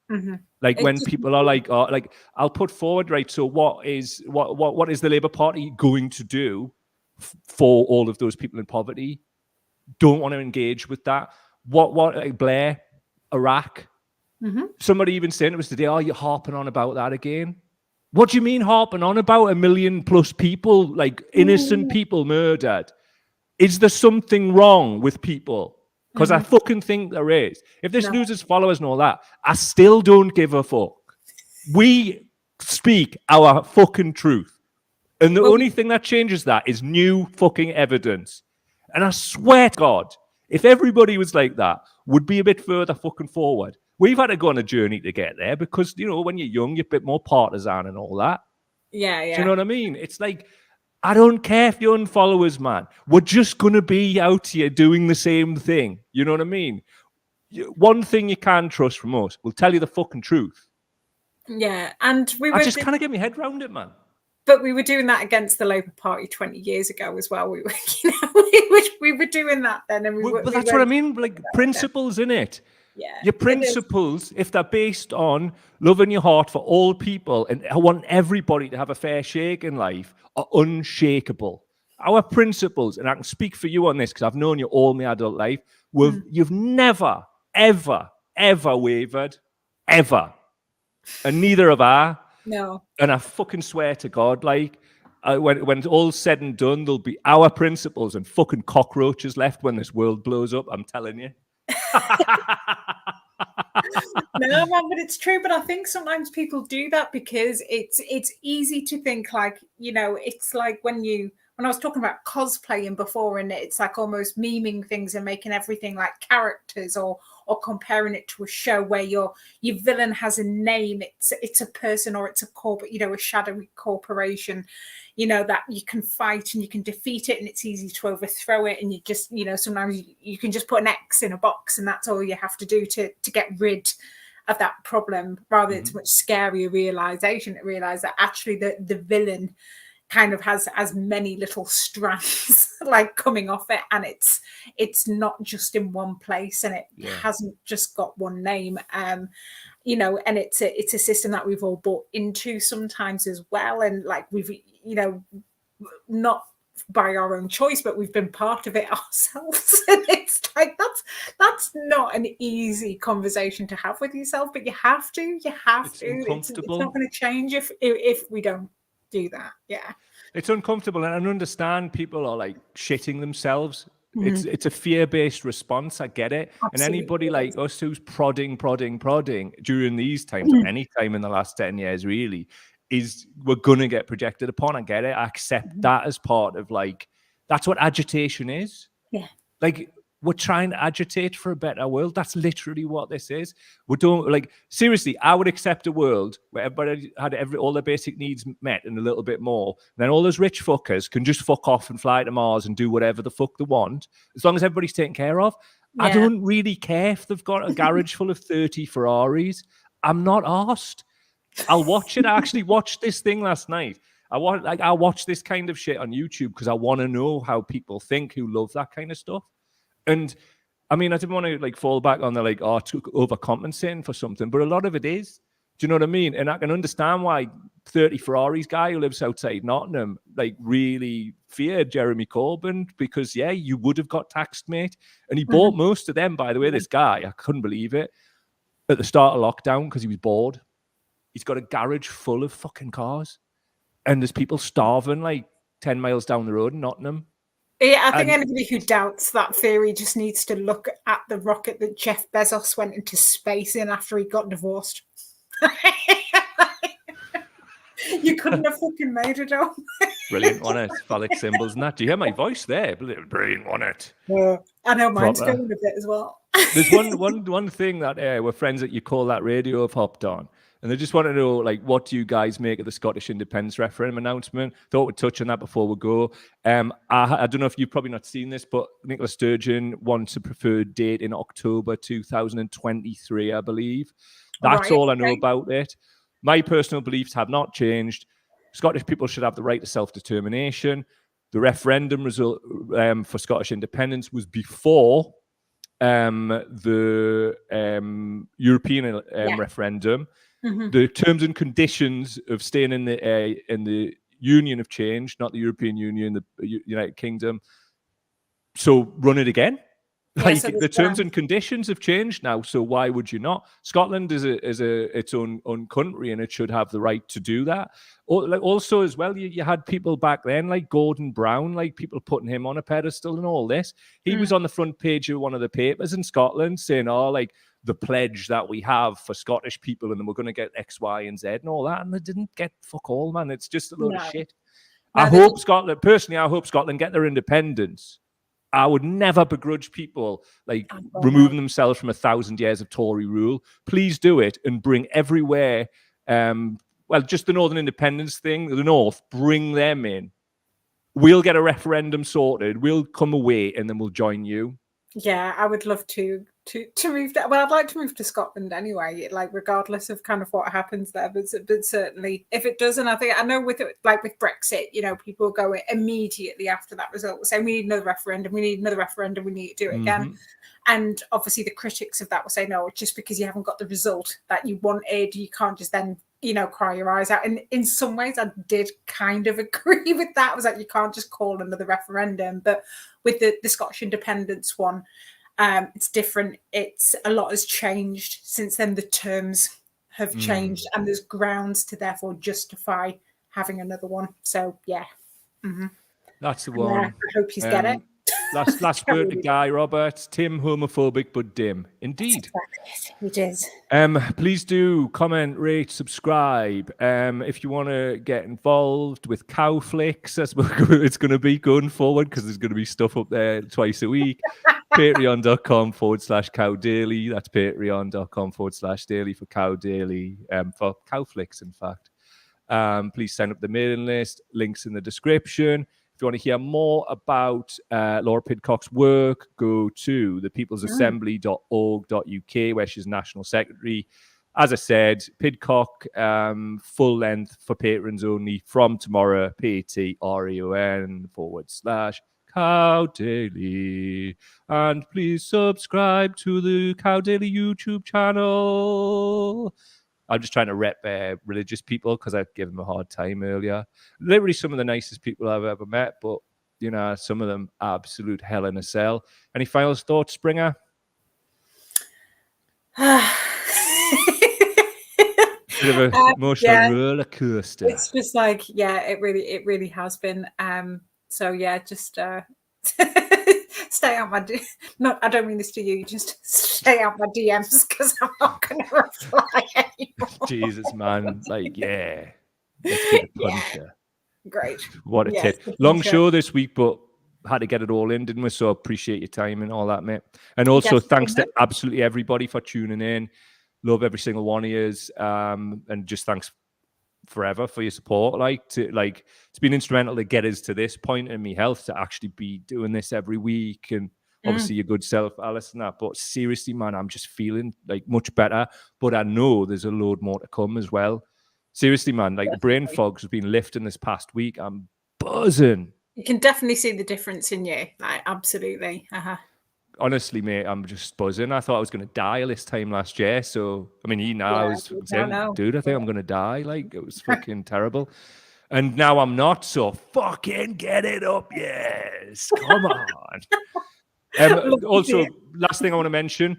Like, when people are like, oh, like, I'll put forward, right, so what is the Labour Party going to do for all of those people in poverty? Don't want to engage with that. What like Blair, Iraq? Somebody even saying to us today, you're harping on about that again. What do you mean harping on about 1 million plus people, like innocent people murdered? Is there something wrong with people? Because I fucking think there is. If this loses followers and all that, I still don't give a fuck. We speak our fucking truth. And the only thing that changes that is new fucking evidence. And I swear to God, if everybody was like that, would be a bit further fucking forward. We've had to go on a journey to get there because, you know, when you're young, you're a bit more partisan and all that. Yeah. Do you know what I mean? It's like, I don't care if you're unfollowers, man. We're just going to be out here doing the same thing. You know what I mean? One thing you can trust from us, we'll tell you the fucking truth. Yeah, and I just kind of get my head around it, man. But we were doing that against the Labour Party 20 years ago as well. We were, you know, we were doing that then, and But that's what I mean. Like, principles, in it. Yeah, your principles, if they're based on love in your heart for all people and I want everybody to have a fair shake in life, are unshakable. Our principles, and I can speak for you on this because I've known you all my adult life, you've never, ever, ever wavered, ever. And neither have I. No. And I fucking swear to God, like, when it's all said and done, there'll be our principles and fucking cockroaches left when this world blows up, I'm telling you. No, man, but it's true. But I think sometimes people do that because it's easy to think, like, you know, it's like when I was talking about cosplaying before, and it's like almost memeing things and making everything like characters or or comparing it to a show where your villain has a name, it's a person or it's a corporate, a shadowy corporation, that you can fight and you can defeat it and it's easy to overthrow it, and you just, sometimes you can just put an X in a box and that's all you have to do to get rid of that problem, rather it's a much scarier realization to realize that actually the villain kind of has as many little strands like coming off it, and it's not just in one place, and it hasn't just got one name, and it's a system that we've all bought into sometimes as well, and like we've not by our own choice, but we've been part of it ourselves. And it's like that's not an easy conversation to have with yourself, but you have to. It's not going to change if we don't do that. Yeah, it's uncomfortable, and I understand people are like shitting themselves. It's a fear-based response. I get it. Absolutely. And anybody like us who's prodding during these times, or any time in the last 10 years really, we're gonna get projected upon. I get it. I accept that as part of, like, that's what agitation is. Yeah. Like, we're trying to agitate for a better world. That's literally what this is. We don't, like, seriously, I would accept a world where everybody had all their basic needs met and a little bit more. And then all those rich fuckers can just fuck off and fly to Mars and do whatever the fuck they want, as long as everybody's taken care of. Yeah. I don't really care if they've got a garage full of 30 Ferraris. I'm not arsed. I'll watch it. I actually watched this thing last night. I watch this kind of shit on YouTube because I want to know how people think who love that kind of stuff. And I mean, I didn't want to like fall back on the like, overcompensating for something, but a lot of it is. Do you know what I mean? And I can understand why 30 Ferraris guy who lives outside Nottingham like really feared Jeremy Corbyn, because you would have got taxed, mate. And he bought most of them, by the way. This guy, I couldn't believe it, at the start of lockdown because he was bored. He's got a garage full of fucking cars, and there's people starving like 10 miles down the road in Nottingham. Yeah, I think anybody who doubts that theory just needs to look at the rocket that Jeff Bezos went into space in after he got divorced. You couldn't have fucking made it up. Brilliant, wasn't it? Phallic symbols and that. Do you hear my voice there? Brilliant, wasn't it? Yeah, I know mine's going a bit as well. There's one thing that we're friends at You Call That Radio have hopped on. And they just want to know, like, what do you guys make of the Scottish independence referendum announcement? Thought we'd touch on that before we go. I don't know if you've probably not seen this, but Nicola Sturgeon wants a preferred date in October 2023, I believe. That's all I know about it. My personal beliefs have not changed. Scottish people should have the right to self-determination. The referendum result for Scottish independence was before the European referendum. The terms and conditions of staying in the Union have changed, not the European Union, the United Kingdom. So run it again. Like, the terms and conditions have changed now, so why would you not? Scotland is its own country, and it should have the right to do that. Also, as well, you had people back then like Gordon Brown, like people putting him on a pedestal and all this. He was on the front page of one of the papers in Scotland saying, like, the pledge that we have for Scottish people, and then we're going to get X, Y, and Z and all that, and they didn't get fuck all, man. It's just a load of shit. I hope Scotland get their independence. I would never begrudge people like removing themselves from 1,000 years of Tory rule. Please do it and bring everywhere. Just the Northern Independence thing, the North, bring them in. We'll get a referendum sorted. We'll come away and then we'll join you. Yeah, I would love to move that. Well, I'd like to move to Scotland anyway, like regardless of kind of what happens there. But certainly, if it doesn't, I know with it, like with Brexit, people go immediately after that result saying we need another referendum, we need to do it again. And obviously, the critics of that will say, no, just because you haven't got the result that you wanted, you can't just then cry your eyes out. And in some ways, I did kind of agree with that. I was like, you can't just call another referendum. But with the Scottish independence one, it's different. A lot has changed since then. The terms have changed, and there's grounds to therefore justify having another one. So yeah, that's the one. I hope you get it. Last word to Guy Roberts. Tim, homophobic but dim. Indeed. It is. Please do comment, rate, subscribe. If you want to get involved with Cowflix, that's what it's going to be going forward, because there's going to be stuff up there twice a week. Patreon.com/Cow Daily. That's patreon.com/daily for Cow Daily, for Cowflix, in fact. Please sign up to the mailing list. Links in the description. If you want to hear more about Laura Pidcock's work, go to thepeoplesassembly.org.uk, where she's National Secretary. As I said, Pidcock, full length for patrons only from tomorrow, patreon.com/Cow Daily. And please subscribe to the Cow Daily YouTube channel. I'm just trying to rep religious people because I gave them a hard time earlier. Literally some of the nicest people I've ever met, but, you know, some of them absolute hell in a cell. Any final thoughts, Springer? Bit of a emotional roller coaster. It's just like, yeah, it really has been. So yeah, just stay out my I don't mean this to you, just stay out my DMs because I'm not gonna reply anymore. Jesus, man. Like, yeah. Let's get a puncher. Great. What a tip. Long show this week, but had to get it all in, didn't we? So appreciate your time and all that, mate. And also thanks to absolutely everybody for tuning in. Love every single one of yous. And just thanks forever for your support. It's been instrumental to get us to this point in my health to actually be doing this every week. And obviously your good self, Alice, and that. But seriously, man, I'm just feeling like much better. But I know there's a load more to come as well. Seriously, man, like the brain fog has been lifting this past week. I'm buzzing. You can definitely see the difference in you. Like, absolutely. Honestly, mate, I'm just buzzing. I thought I was going to die this time last year. So, I mean, I was saying, dude, I think I'm going to die. Like, it was fucking terrible. And now I'm not. So, fucking get it up. Yes. Come on. Also, last thing I want to mention,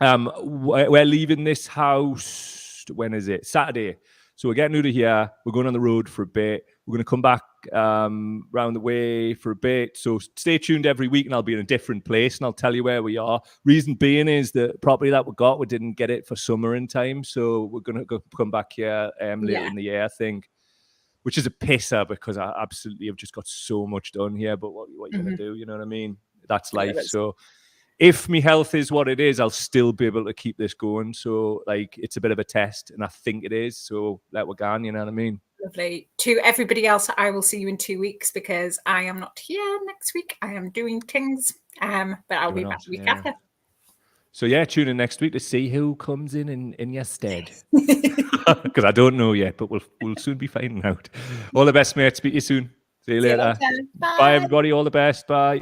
we're leaving this house. When is it? Saturday. So we're getting out of here. We're going on the road for a bit. We're going to come back round the way for a bit. So stay tuned every week and I'll be in a different place and I'll tell you where we are. Reason being is the property that we didn't get it for summer in time. So we're going to come back here later in the year, I think, which is a pisser because I absolutely have just got so much done here. But what are you going to do? You know what I mean? That's life. So if my health is what it is, I'll still be able to keep this going. So, like, it's a bit of a test, and I think it is. So, let we're gone, you know what I mean? Lovely. To everybody else, I will see you in 2 weeks because I am not here next week. I am doing things, but I'll be back the week after. So, yeah, tune in next week to see who comes in your stead. Because I don't know yet, but we'll soon be finding out. All the best, mate. Speak to you soon. See you later. Bye. Bye, everybody. All the best. Bye.